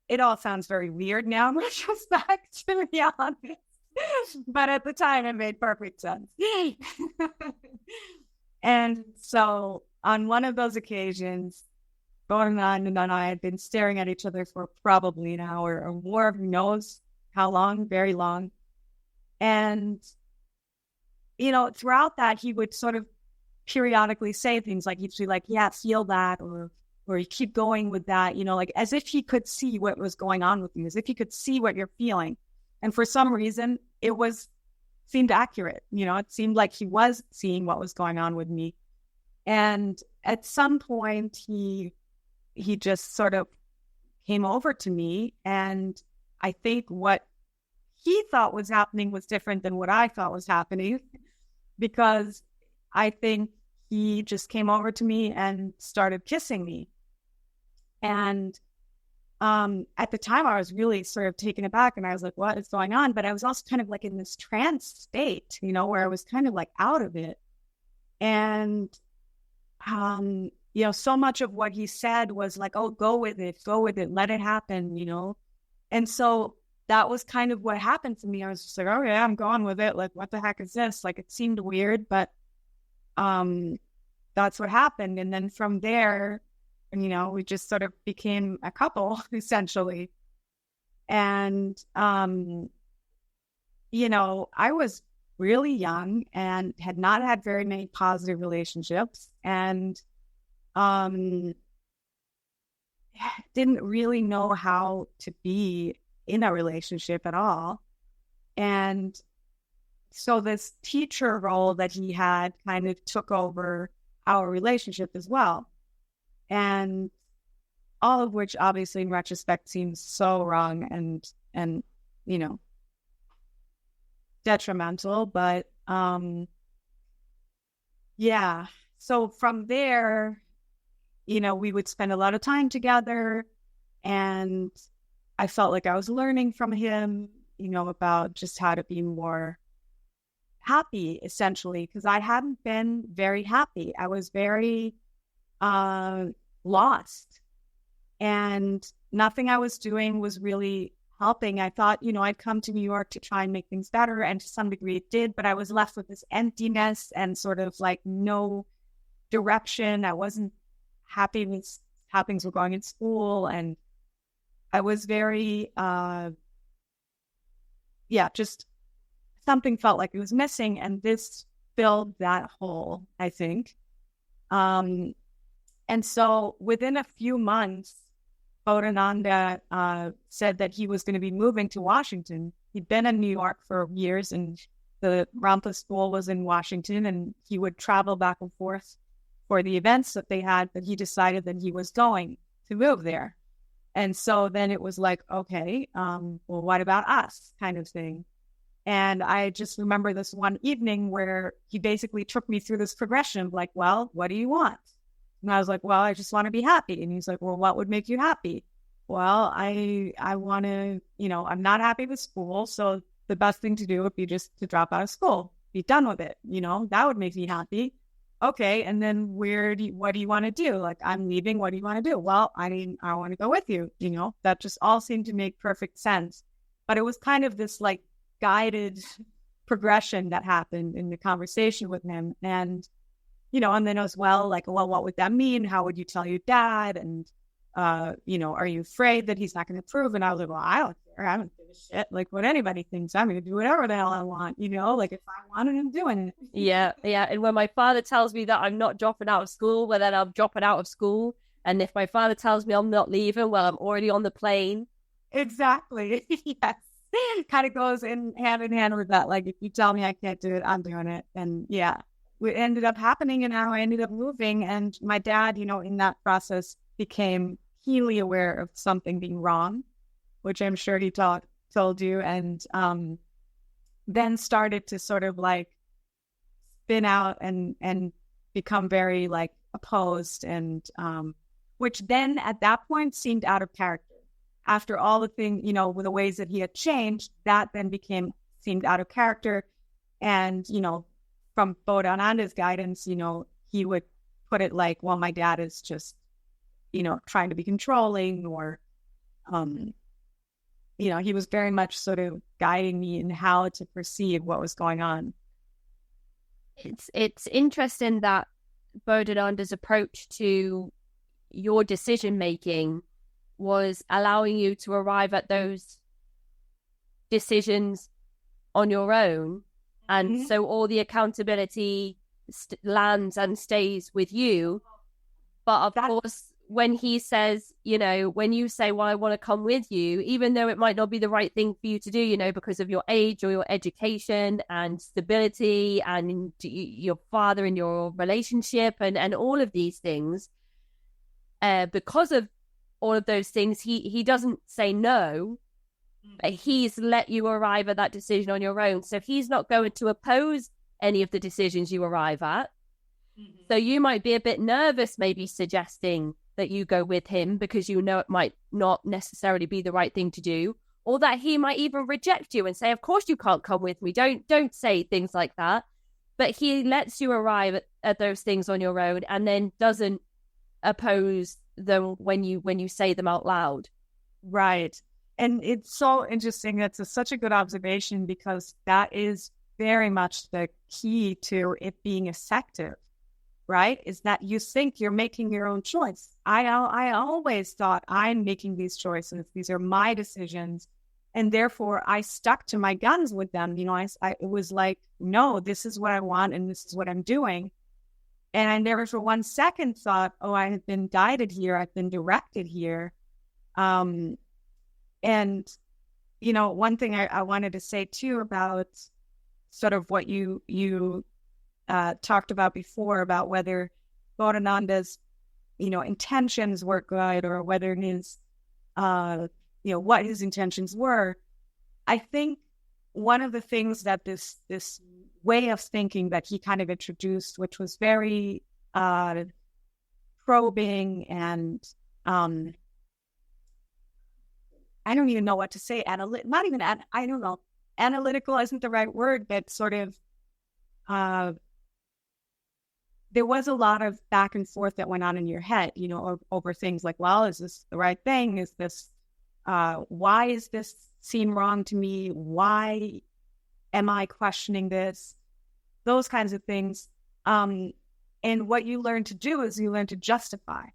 it all sounds very weird now in retrospect, to be honest. But at the time it made perfect sense. And so on one of those occasions, Bodhananda and I had been staring at each other for probably an hour or more. Who knows how long? Very long. And, throughout that, he would sort of periodically say things like, he'd be like, yeah, feel that, or you keep going with that, like as if he could see what was going on with you, as if he could see what you're feeling. And for some reason, it seemed accurate. It seemed like he was seeing what was going on with me. And at some point, he just sort of came over to me, and I think what he thought was happening was different than what I thought was happening, because I think he just came over to me and started kissing me. And at the time I was really sort of taken aback, and I was like, what is going on? But I was also kind of like in this trance state, where I was kind of like out of it. And, so much of what he said was like, oh, go with it, let it happen, And so that was kind of what happened to me. I was just like, oh yeah, I'm going with it. Like, what the heck is this? Like, it seemed weird, but that's what happened. And then from there, we just sort of became a couple, essentially. And, I was really young and had not had very many positive relationships, and didn't really know how to be in a relationship at all. And so this teacher role that he had kind of took over our relationship as well. And all of which obviously in retrospect seems so wrong and detrimental. But yeah. So from there, we would spend a lot of time together, and I felt like I was learning from him, about just how to be more happy, essentially, because I hadn't been very happy. I was very lost, and nothing I was doing was really helping. I thought, I'd come to New York to try and make things better, and to some degree it did, but I was left with this emptiness and sort of like no direction. I wasn't happy with how things were going in school, and I was very just something felt like it was missing, and this filled that hole, I think. And so within a few months, Bodhananda said that he was going to be moving to Washington. He'd been in New York for years, and the Ramtha school was in Washington, and he would travel back and forth for the events that they had, but he decided that he was going to move there. And so then it was like, okay, well, what about us, kind of thing. And I just remember this one evening where he basically took me through this progression of like, well, what do you want? And I was like, well, I just want to be happy. And he's like, well, what would make you happy? Well, I want to, I'm not happy with school. So the best thing to do would be just to drop out of school, be done with it. That would make me happy. Okay. And then what do you want to do? Like, I'm leaving. What do you want to do? Well, I want to go with you. That just all seemed to make perfect sense. But it was kind of this like guided progression that happened in the conversation with him. And, and then as well, like, well, what would that mean? How would you tell your dad? And, are you afraid that he's not going to approve? And I was like, well, I don't care. I don't give a shit. Like, what anybody thinks, I'm going to do whatever the hell I want, like if I wanted, I'm doing it. Yeah. And when my father tells me that I'm not dropping out of school, well, then I'm dropping out of school. And if my father tells me I'm not leaving, well, I'm already on the plane. Exactly. Yes. It kind of goes in hand with that. Like, if you tell me I can't do it, I'm doing it. And yeah, it ended up happening, and how I ended up moving. And my dad, in that process became keenly aware of something being wrong, which I'm sure he told you. And then started to sort of like spin out and become very like opposed, and which then at that point seemed out of character. After all the things, with the ways that he had changed, that then seemed out of character. And, from Bodhananda's guidance, he would put it like, well, my dad is just, trying to be controlling, or, he was very much sort of guiding me in how to perceive what was going on. It's interesting that Bodhananda's approach to your decision-making was allowing you to arrive at those decisions on your own. And so all the accountability lands and stays with you. But of course, when he says, when you say, well, I want to come with you, even though it might not be the right thing for you to do, because of your age or your education and stability and your father and your relationship and all of these things, because of all of those things, he doesn't say no, but he's let you arrive at that decision on your own. So he's not going to oppose any of the decisions you arrive at. So you might be a bit nervous, maybe suggesting that you go with him because it might not necessarily be the right thing to do, or that he might even reject you and say, of course you can't come with me. Don't say things like that. but he lets you arrive at those things on your own and then doesn't oppose them when you say them out loud. Right. And it's so interesting. That's such a good observation, because that is very much the key to it being effective, right? Is that you think you're making your own choice. I always thought I'm making these choices. These are my decisions. And therefore, I stuck to my guns with them. You know, it was like, no, this is what I want and this is what I'm doing. And I never for one second thought, oh, I have been guided here. I've been directed here. And, you know, one thing I wanted to say too about sort of what you talked about before, about whether Bodhananda's, you know, intentions were good, or whether his, you know, what his intentions were. I think one of the things that this way of thinking that he kind of introduced, which was very probing and I don't even know what to say. I don't know. Analytical isn't the right word, but sort of, there was a lot of back and forth that went on in your head, you know, over things like, well, is this the right thing? Is this, why is this seem wrong to me? Why am I questioning this? Those kinds of things. And what you learn to do is you learn to justify.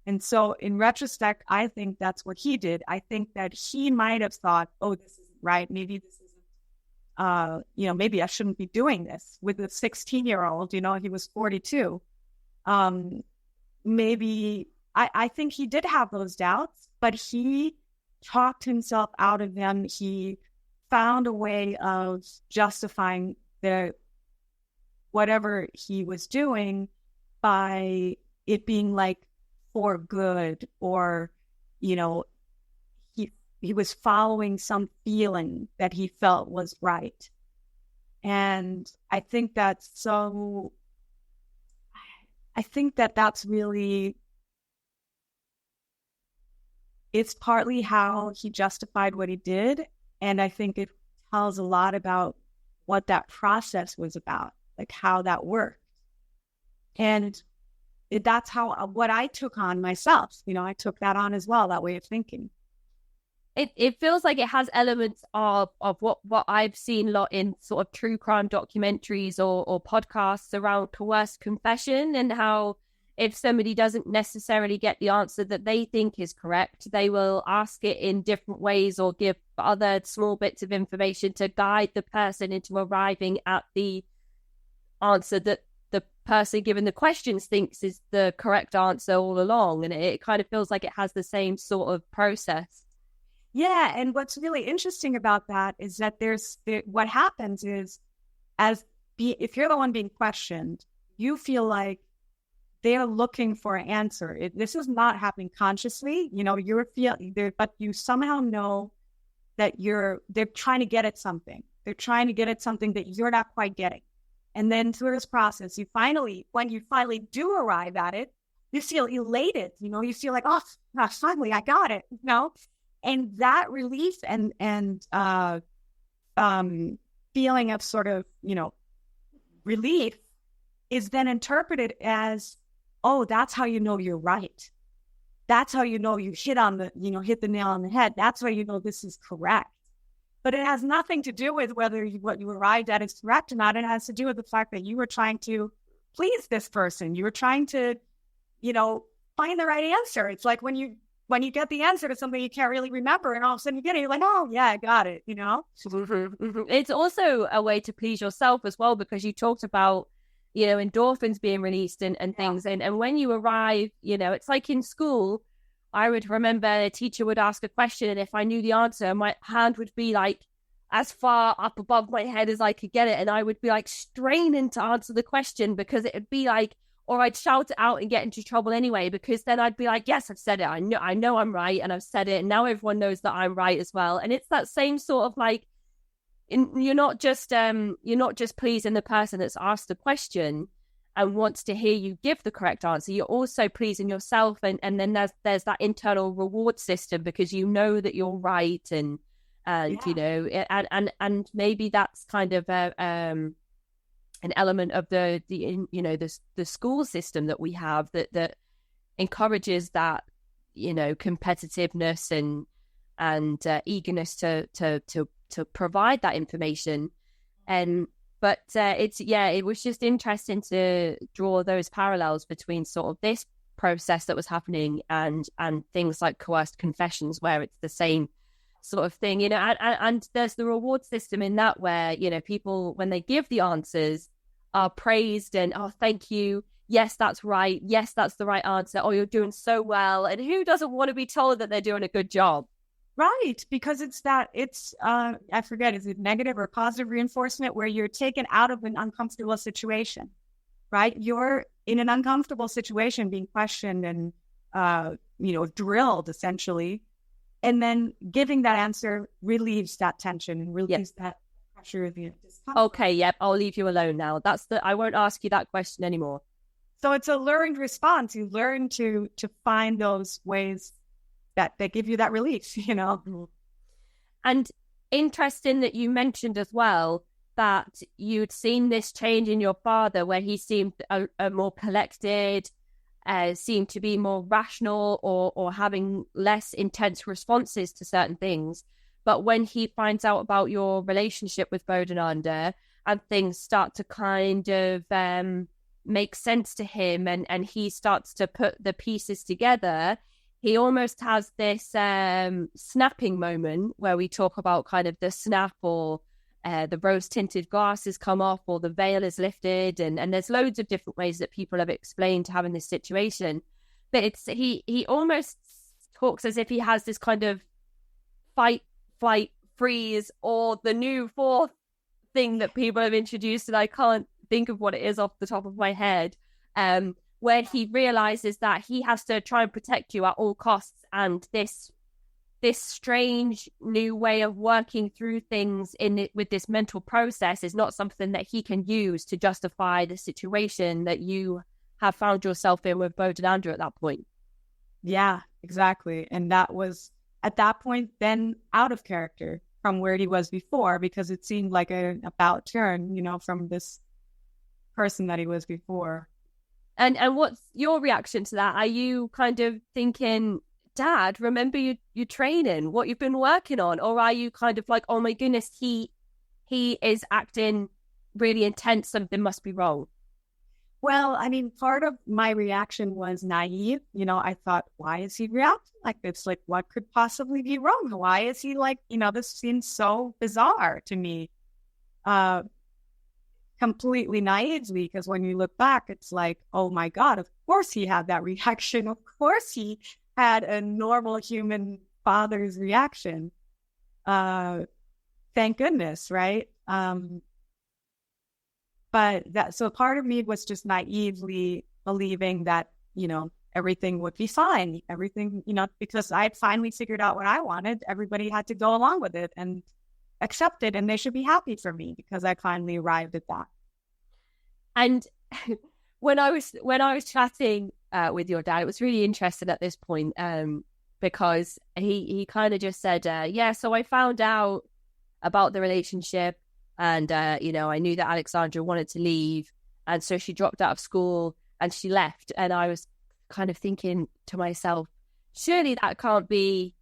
And so in retrospect, I think that's what he did. I think that he might have thought, oh, this isn't right. Maybe this isn't, you know, maybe I shouldn't be doing this with a 16-year-old, you know, he was 42. Maybe I think he did have those doubts, but he talked himself out of them. He found a way of justifying whatever he was doing by it being like for good, or, you know, he was following some feeling that he felt was right. And I think that's really, it's partly how he justified what he did. And I think it tells a lot about what that process was about, like how that worked. And that's what I took on myself. You know, I took that on as well, that way of thinking. It feels like it has elements of what I've seen a lot in sort of true crime documentaries or podcasts around coerced confession, and how if somebody doesn't necessarily get the answer that they think is correct, they will ask it in different ways or give other small bits of information to guide the person into arriving at the answer that the person given the questions thinks is the correct answer all along. And it kind of feels like it has the same sort of process. Yeah, and what's really interesting about that is that what happens is, if you're the one being questioned, you feel like they're looking for an answer. This is not happening consciously, you know. But you somehow know that they're trying to get at something. They're trying to get at something that you're not quite getting. And then through this process, when you finally do arrive at it, you feel elated. You know, you feel like, oh, finally, I got it. You know. And that relief and feeling of sort of, you know, relief is then interpreted as, oh, that's how you know you're right. That's how you know you hit the nail on the head. That's how you know this is correct. But it has nothing to do with whether what you arrived at is correct or not. It has to do with the fact that you were trying to please this person. You were trying to, you know, find the right answer. It's like when you get the answer to something you can't really remember, and all of a sudden you get it, you're like, oh, yeah, I got it, you know? It's also a way to please yourself as well, because you talked about, you know, endorphins being released and things. And when you arrive, you know, it's like in school, I would remember a teacher would ask a question, and if I knew the answer, my hand would be like as far up above my head as I could get it. And I would be like straining to answer the question, because it would be like, or I'd shout it out and get into trouble anyway, because then I'd be like, yes, I've said it. I know I'm right, and I've said it. And now everyone knows that I'm right as well. And it's that same sort of like, you're not just pleasing the person that's asked the question and wants to hear you give the correct answer. You're also pleasing yourself. And then there's that internal reward system, because you know that you're right. And you know, and maybe that's kind of an element of the school system that we have that encourages that, competitiveness and eagerness to provide that information. But it was just interesting to draw those parallels between sort of this process that was happening and things like coerced confessions, where it's the same sort of thing, and there's the reward system in that, where, people, when they give the answers, are praised and, oh, thank you. Yes, that's right. Yes, that's the right answer. Oh, you're doing so well. And who doesn't want to be told that they're doing a good job? Right, because I forget, is it negative or positive reinforcement, where you're taken out of an uncomfortable situation, right? You're in an uncomfortable situation being questioned and, drilled essentially. And then giving that answer relieves that tension and relieves that pressure of the discomfort. Okay, yep, I'll leave you alone now. I won't ask you that question anymore. So it's a learned response. You learn to find those ways that they give you that relief, And interesting that you mentioned as well that you'd seen this change in your father, where he seemed a more collected, seemed to be more rational, or having less intense responses to certain things. But when he finds out about your relationship with Bodenanda and things start to kind of make sense to him, and he starts to put the pieces together, he almost has this snapping moment where we talk about kind of the snap, or the rose-tinted glasses come off, or the veil is lifted, and there's loads of different ways that people have explained having this situation. But he almost talks as if he has this kind of fight, flight, freeze, or the new fourth thing that people have introduced, and I can't think of what it is off the top of my head, where he realizes that he has to try and protect you at all costs, and this strange new way of working through things with this mental process is not something that he can use to justify the situation that you have found yourself in with Bodenanda at that point. Yeah, exactly. And that was, at that point, then out of character from where he was before, because it seemed like an about turn, from this person that he was before. And what's your reaction to that? Are you kind of thinking, Dad, remember your training, what you've been working on? Or are you kind of like, oh my goodness, he is acting really intense, something must be wrong? Well, I mean, part of my reaction was naive. I thought, why is he reacting like this? Like, what could possibly be wrong? Why is he like, this seems so bizarre to me. Completely naively, because when you look back, it's like, oh my God, of course he had that reaction. Of course he had a normal human father's reaction. Thank goodness, right? So part of me was just naively believing that, everything would be fine. Everything, because I had finally figured out what I wanted. Everybody had to go along with it and accept it, and they should be happy for me because I finally arrived at that. And when I was chatting with your dad, it was really interesting at this point, because he kind of just said, so I found out about the relationship, and I knew that Alexandra wanted to leave, and so she dropped out of school and she left. And I was kind of thinking to myself, surely that can't be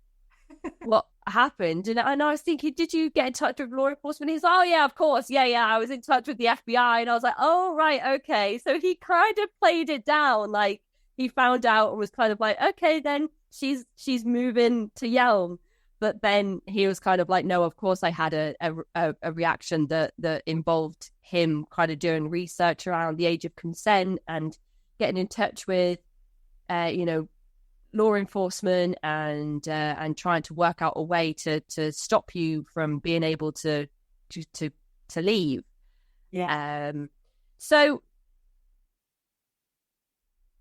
what happened. And I was thinking, did you get in touch with law enforcement? He's like, oh yeah, of course, yeah, I was in touch with the FBI. And I was like, oh right, okay. So he kind of played it down, like he found out and was kind of like, okay, then she's moving to Yelm. But then he was kind of like, no, of course I had a reaction that involved him kind of doing research around the age of consent and getting in touch with law enforcement and trying to work out a way to stop you from being able to leave. Yeah. So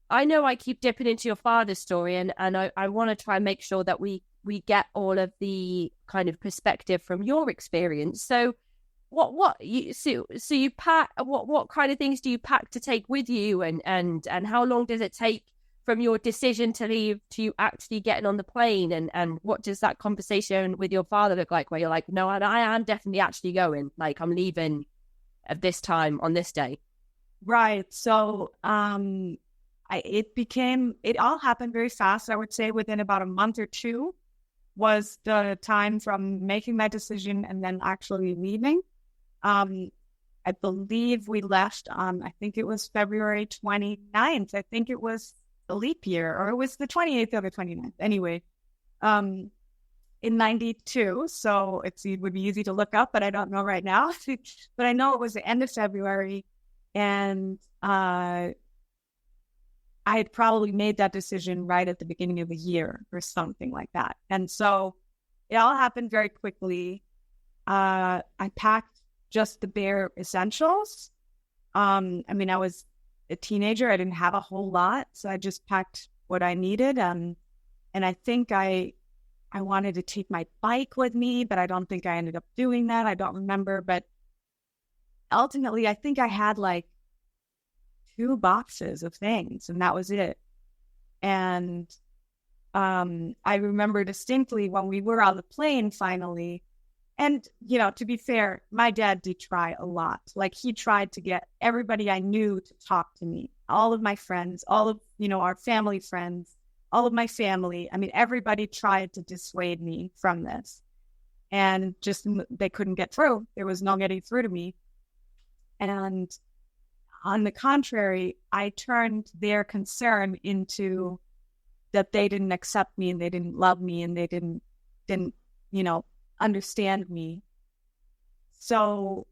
I know I keep dipping into your father's story, and I want to try and make sure that we get all of the kind of perspective from your experience. So what you pack, what kind of things do you pack to take with you, and how long does it take from your decision to leave to you actually getting on the plane, and what does that conversation with your father look like, where you're like, no, I am definitely actually going, like I'm leaving at this time on this day? Right. So it all happened very fast. I would say within about a month or two was the time from making my decision and then actually leaving. I believe we left on, I think it was February 29th. I think it was the leap year, or it was the 28th or the 29th. Anyway, in 92. So it would be easy to look up, but I don't know right now. But I know it was the end of February. And I had probably made that decision right at the beginning of the year or something like that. And so it all happened very quickly. I packed just the bare essentials. I mean, I was a teenager. I didn't have a whole lot. So I just packed what I needed. And I think I wanted to take my bike with me, but I don't think I ended up doing that. I don't remember. But ultimately, I think I had like 2 boxes of things, and that was it. And I remember distinctly when we were on the plane finally. And, to be fair, my dad did try a lot. Like, he tried to get everybody I knew to talk to me, all of my friends, all of, our family friends, all of my family. I mean, everybody tried to dissuade me from this. And just, they couldn't get through. There was no getting through to me. And on the contrary, I turned their concern into that they didn't accept me and they didn't love me and they didn't, understand me. So,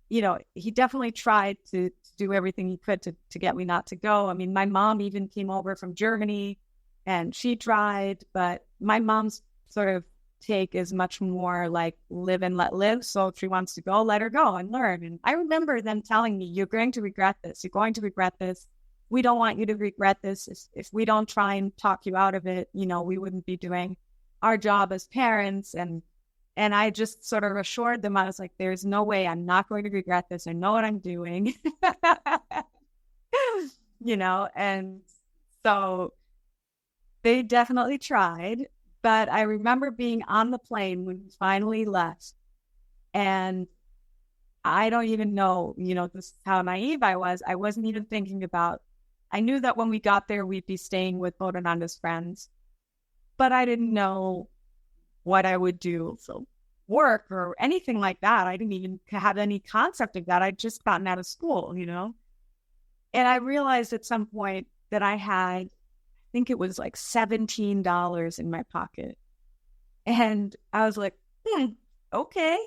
he definitely tried to do everything he could to get me not to go. I mean, my mom even came over from Germany and she tried, but my mom's sort of take is much more like live and let live. So if she wants to go, let her go and learn. And I remember them telling me, you're going to regret this. You're going to regret this. We don't want you to regret this. If we don't try and talk you out of it, we wouldn't be doing our job as parents. And I just sort of assured them, I was like, there's no way I'm not going to regret this. I know what I'm doing, and so they definitely tried. But I remember being on the plane when we finally left. And I don't even know, this is how naive I was. I wasn't even thinking about, I knew that when we got there, we'd be staying with Bodananda's friends. But I didn't know what I would do for work or anything like that. I didn't even have any concept of that. I'd just gotten out of school, And I realized at some point that I had, I think it was like $17 in my pocket. And I was like, okay.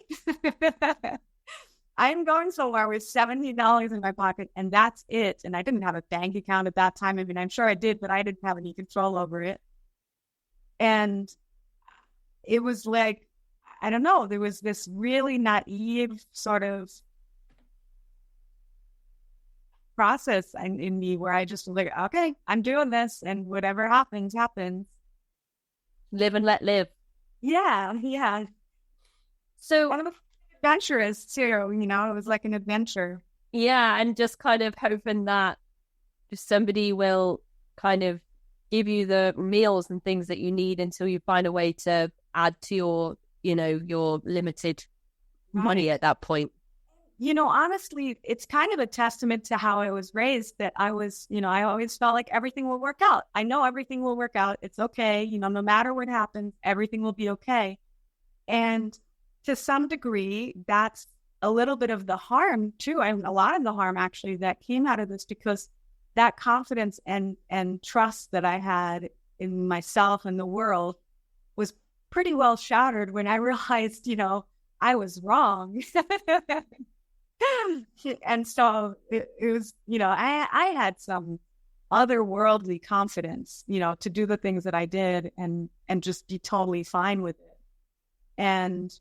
I'm going somewhere with $17 in my pocket, and that's it. And I didn't have a bank account at that time. I mean, I'm sure I did, but I didn't have any control over it. And it was like, I don't know, there was this really naive sort of process in me where I just was like, okay, I'm doing this, and whatever happens, happens. Live and let live. Yeah. So one of the adventurous too, it was like an adventure. Yeah, and just kind of hoping that just somebody will kind of give you the meals and things that you need until you find a way to add to your, your limited money at that point. Honestly, it's kind of a testament to how I was raised that I was, I always felt like everything will work out. I know everything will work out. It's okay. No matter what happens, everything will be okay. And to some degree, that's a little bit of the harm too. And a lot of the harm actually that came out of this, because that confidence and trust that I had in myself and the world was pretty well shattered when I realized, I was wrong. And so it was, I had some otherworldly confidence, to do the things that I did and just be totally fine with it. And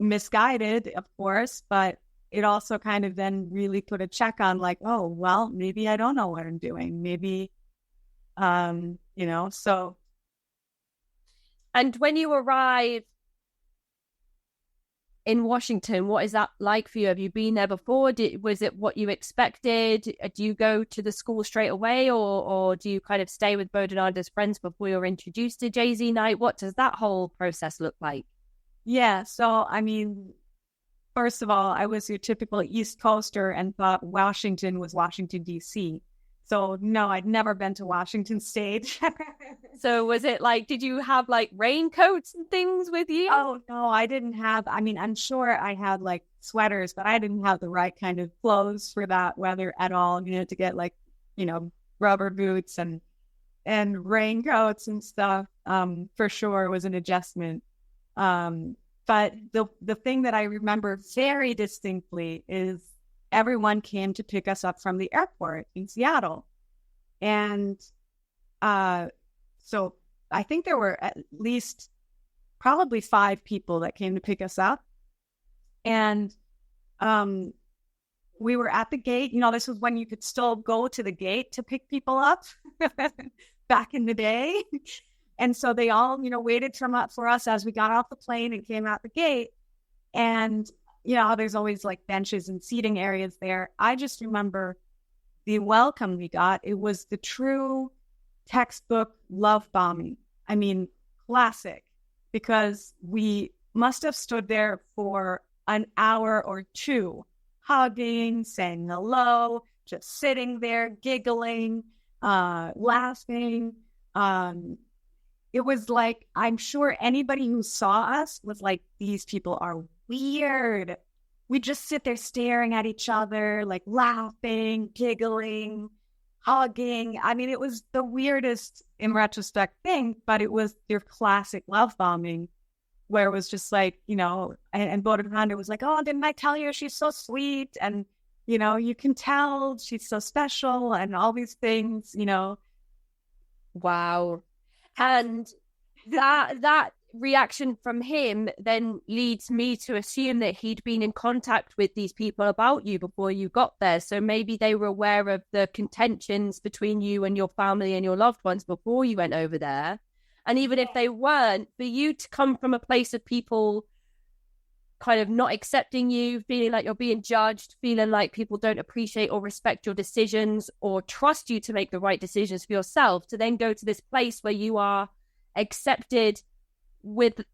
misguided, of course, but it also kind of then really put a check on like, oh, well, maybe I don't know what I'm doing. Maybe, so. And when you arrive in Washington, what is that like for you? Have you been there before? Was it what you expected? Do you go to the school straight away, or do you kind of stay with Bodananda's friends before you're introduced to Jay-Z night? What does that whole process look like? Yeah, so I mean, first of all, I was your typical East Coaster and thought Washington was Washington, D.C. So no, I'd never been to Washington State. So was it like, did you have like raincoats and things with you? Oh, no, I didn't have, I mean, I'm sure I had like sweaters, but I didn't have the right kind of clothes for that weather at all. You had to get like, rubber boots and raincoats and stuff. For sure it was an adjustment. But the thing that I remember very distinctly is everyone came to pick us up from the airport in Seattle. And so I think there were at least probably 5 people that came to pick us up. And we were at the gate. This was when you could still go to the gate to pick people up back in the day. And so they all, waited for us as we got off the plane and came out the gate. And, there's always like benches and seating areas there. I just remember the welcome we got. It was the true textbook love bombing. I mean, classic, because we must have stood there for an hour or 2, hugging, saying hello, just sitting there, giggling, laughing. It was like, I'm sure anybody who saw us was like, these people are weird. We just sit there staring at each other, like laughing, giggling, hugging. I mean, it was the weirdest in retrospect thing, but it was your classic love bombing, where it was just like, and Bodhidharma was like, oh, didn't I tell you she's so sweet? And, you can tell she's so special and all these things, Wow. And that reaction from him then leads me to assume that he'd been in contact with these people about you before you got there. So maybe they were aware of the contentions between you and your family and your loved ones before you went over there. And even if they weren't, for you to come from a place of people kind of not accepting you, feeling like you're being judged, feeling like people don't appreciate or respect your decisions or trust you to make the right decisions for yourself, to then go to this place where you are accepted with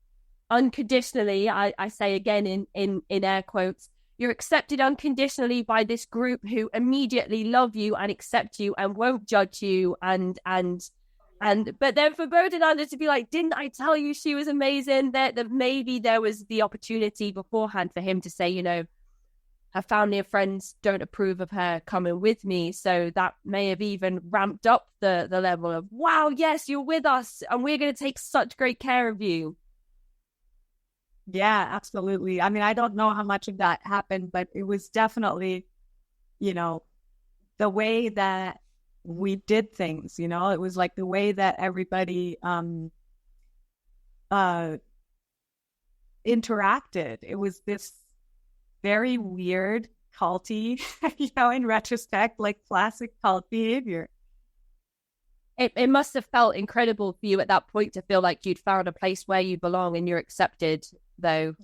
unconditionally, I say again in air quotes, you're accepted unconditionally by this group who immediately love you and accept you and won't judge you and but then for Bodhidharma to be like, didn't I tell you she was amazing? That maybe there was the opportunity beforehand for him to say, her family and friends don't approve of her coming with me. So that may have even ramped up the level of, wow, yes, you're with us and we're going to take such great care of you. Yeah, absolutely. I mean, I don't know how much of that happened, but it was definitely, the way that we did things, it was like the way that everybody interacted. It was this very weird, culty, in retrospect, like classic cult behavior. It must have felt incredible for you at that point to feel like you'd found a place where you belong and you're accepted, though.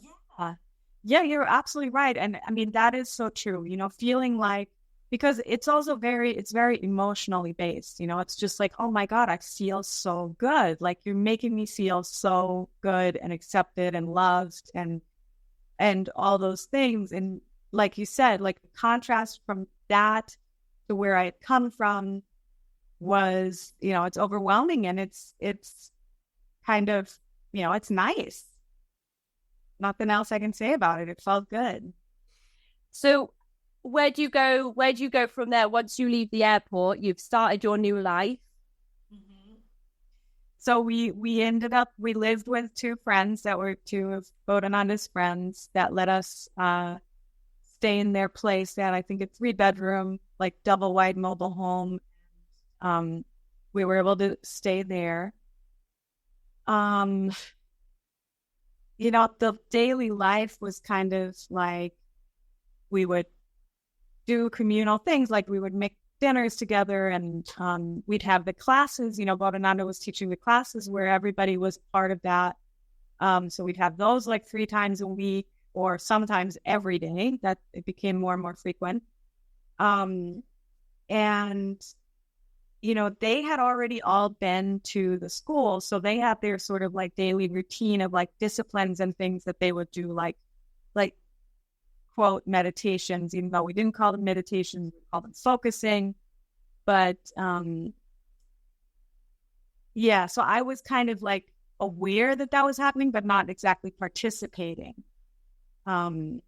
Yeah, you're absolutely right. And I mean, that is so true, feeling like, because it's also very emotionally based, it's just like, oh my God, I feel so good. Like you're making me feel so good and accepted and loved and all those things. And like you said, like the contrast from that to where I had come from was, it's overwhelming and it's kind of, it's nice. Nothing else I can say about it. It felt good. So where do you go from there? Once you leave the airport, you've started your new life. Mm-hmm. So we lived with 2 friends that were 2 of Bodhananda's friends that let us stay in their place. That I think a 3-bedroom, like double wide mobile home. We were able to stay there. The daily life was kind of like we would do communal things, like we would make dinners together and we'd have the classes, Bodhananda was teaching the classes where everybody was part of that. So we'd have those like 3 times a week or sometimes every day. That it became more and more frequent. And, they had already all been to the school. So they had their sort of like daily routine of like disciplines and things that they would do, like quote meditations, even though we didn't call them meditations, we called them focusing. But yeah, so I was kind of like aware that that was happening, but not exactly participating. And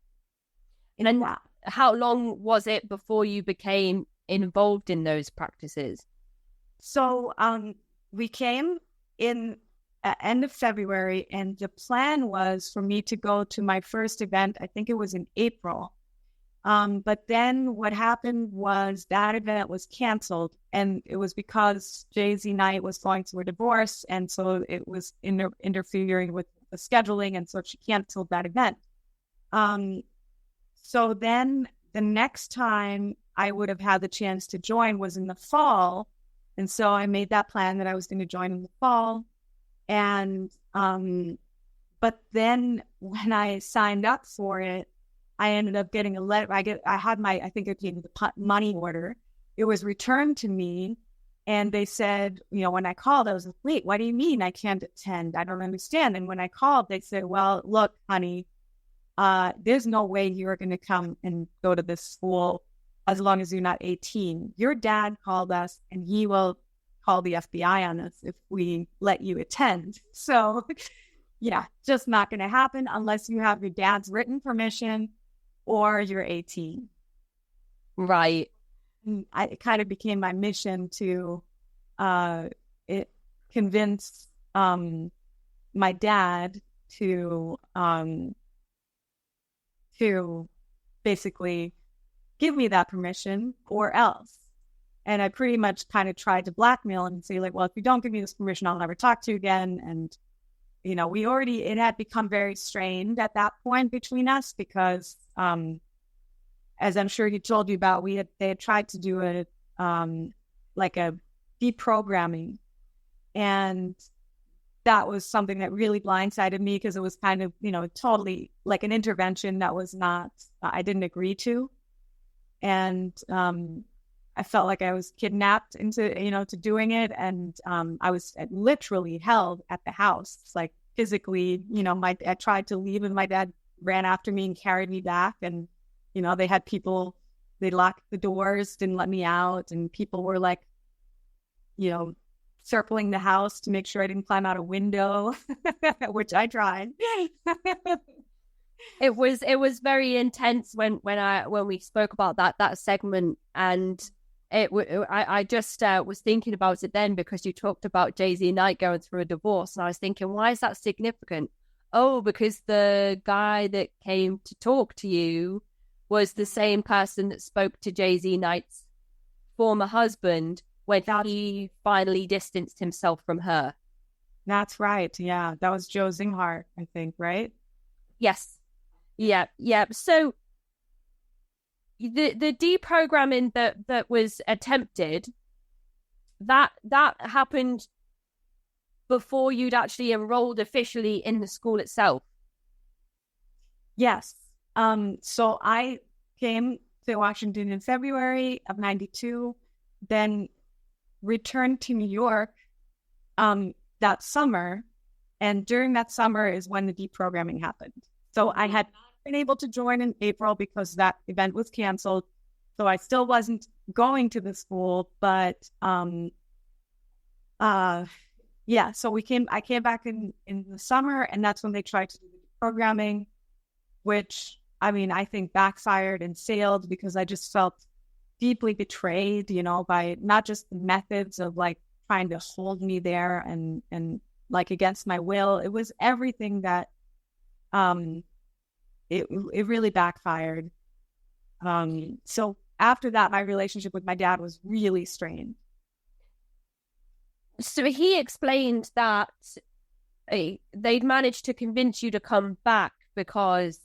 how long was it before you became involved in those practices? So we came in at end of February, and the plan was for me to go to my first event. I think it was in April. But then what happened was that event was canceled, and it was because Jay-Z Knight was going through a divorce, and so it was interfering with the scheduling, and so she canceled that event. So then the next time I would have had the chance to join was in the fall, and so I made that plan that I was going to join in the fall. And but then when I signed up for it, I ended up getting a letter. I had my, I think it gave me the money order. It was returned to me, and they said, you know, when I called, I was like, wait, what do you mean I can't attend? I don't understand. And when I called, they said, well, look, honey, there's no way you're going to come and go to this school as long as you're not 18. Your dad called us, and he will call the FBI on us if we let you attend. So yeah, just not going to happen unless you have your dad's written permission or you're 18. Right. It kind of became my mission to convince my dad to basically give me that permission or else. And I pretty much kind of tried to blackmail him and say, like, well, if you don't give me this permission, I'll never talk to you again. And, you know, it had become very strained at that point between us because, as I'm sure he told you about, they had tried to do a deprogramming. And that was something that really blindsided me because it was kind of, you know, totally like an intervention that was not, I didn't agree to. And, I felt like I was kidnapped into, you know, to doing it. And I was literally held at the house, like physically, you know, I tried to leave and my dad ran after me and carried me back. And, you know, they had people, they locked the doors, didn't let me out. And people were like, you know, circling the house to make sure I didn't climb out a window, which I tried. It was very intense when we spoke about that segment, and I just was thinking about it then because you talked about Jay-Z Knight going through a divorce, and I was thinking, why is that significant? Oh, because the guy that came to talk to you was the same person that spoke to Jay-Z Knight's former husband when he finally distanced himself from her. That's right. Yeah, that was Joe Zinghart, I think, right? Yes. Yeah. So the deprogramming that was attempted, that happened before you'd actually enrolled officially in the school itself. Yes. So I came to Washington in February of 92, then returned to New York that summer. And during that summer is when the deprogramming happened. So I had not been able to join in April because that event was canceled. So I still wasn't going to the school, but yeah, so I came back in the summer, and that's when they tried to do the programming, which, I mean, I think backfired and sailed because I just felt deeply betrayed, you know, by not just the methods of like trying to hold me there and like against my will. It was everything that it really backfired. So after that, my relationship with my dad was really strained. So he explained that they'd managed to convince you to come back because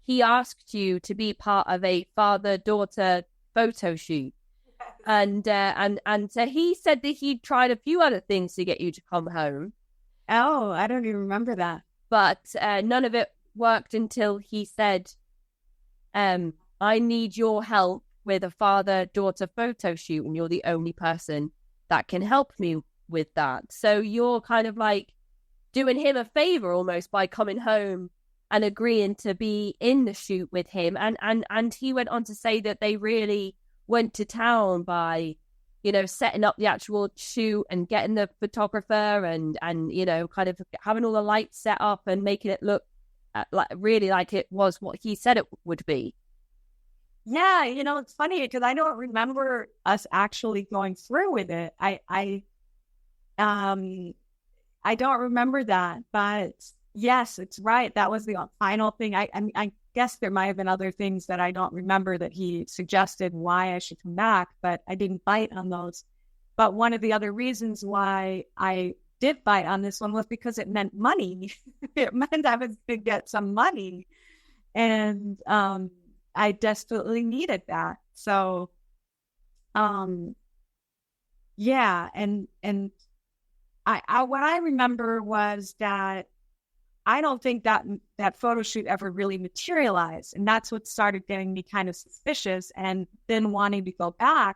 he asked you to be part of a father-daughter photo shoot. And so he said that he'd tried a few other things to get you to come home. Oh, I don't even remember that. But none of it worked until he said, I need your help with a father-daughter photo shoot, and you're the only person that can help me with that. So you're kind of like doing him a favor almost by coming home and agreeing to be in the shoot with him. And he went on to say that they really went to town by, setting up the actual shoot and getting the photographer and kind of having all the lights set up and making it look really like it was what he said it would be. Yeah, it's funny because I don't remember us actually going through with it. I don't remember that, but yes, it's right. That was the final thing. I guess there might have been other things that I don't remember that he suggested why I should come back, but I didn't bite on those. But one of the other reasons why I did bite on this one was because it meant money. It meant I was to get some money. And I desperately needed that. So, yeah. And I what I remember was that I don't think that photo shoot ever really materialized. And that's what started getting me kind of suspicious and then wanting to go back.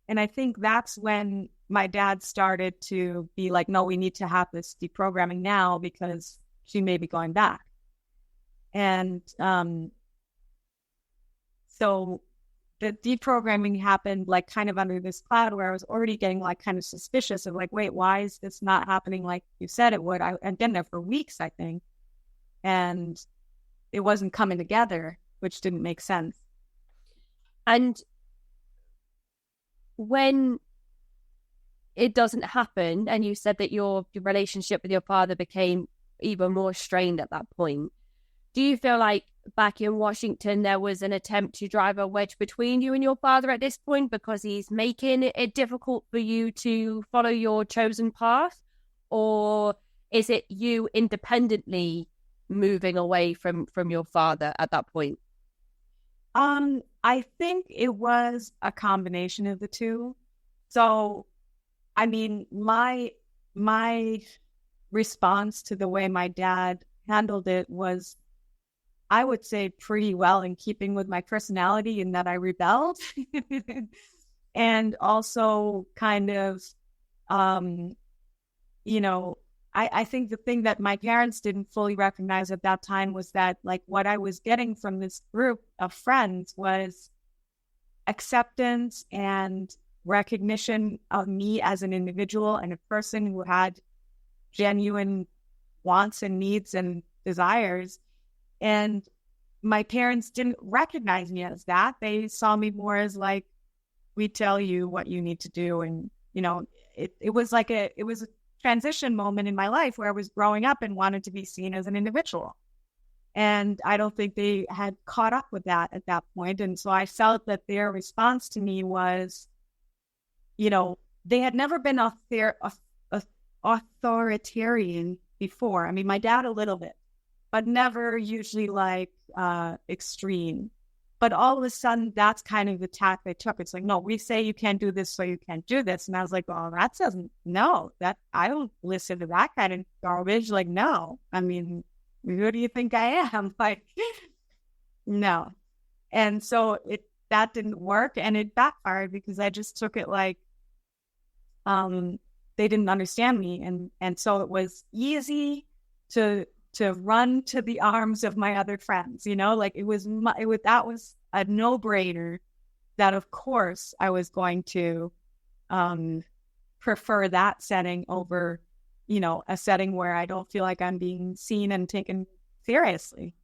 And I think that's when my dad started to be like, no, we need to have this deprogramming now because she may be going back. And so the deprogramming happened like kind of under this cloud where I was already getting like kind of suspicious of like, wait, why is this not happening like you said it would? I'd been there for weeks, I think. And it wasn't coming together, which didn't make sense. And when it doesn't happen, and you said that your relationship with your father became even more strained at that point, do you feel like back in Washington there was an attempt to drive a wedge between you and your father at this point because he's making it difficult for you to follow your chosen path? Or is it you independently moving away from your father at that point? I think it was a combination of the two. So, I mean, my response to the way my dad handled it was, I would say, pretty well in keeping with my personality in that I rebelled. And also kind of, I think the thing that my parents didn't fully recognize at that time was that, like, what I was getting from this group of friends was acceptance and recognition of me as an individual and a person who had genuine wants and needs and desires. And my parents didn't recognize me as that. They saw me more as like, we tell you what you need to do. And, it was a transition moment in my life where I was growing up and wanted to be seen as an individual. And I don't think they had caught up with that at that point. And so I felt that their response to me was, they had never been authoritarian before. I mean, my dad a little bit, but never usually like extreme. But all of a sudden, that's kind of the tack they took. It's like, no, we say you can't do this, so you can't do this. And I was like, oh, that doesn't, no, that I don't listen to that kind of garbage. Like, no, I mean, who do you think I am? Like, no. And so that didn't work, and it backfired because I just took it like, they didn't understand me. And so it was easy to run to the arms of my other friends, like that was a no-brainer that of course I was going to prefer that setting over, a setting where I don't feel like I'm being seen and taken seriously.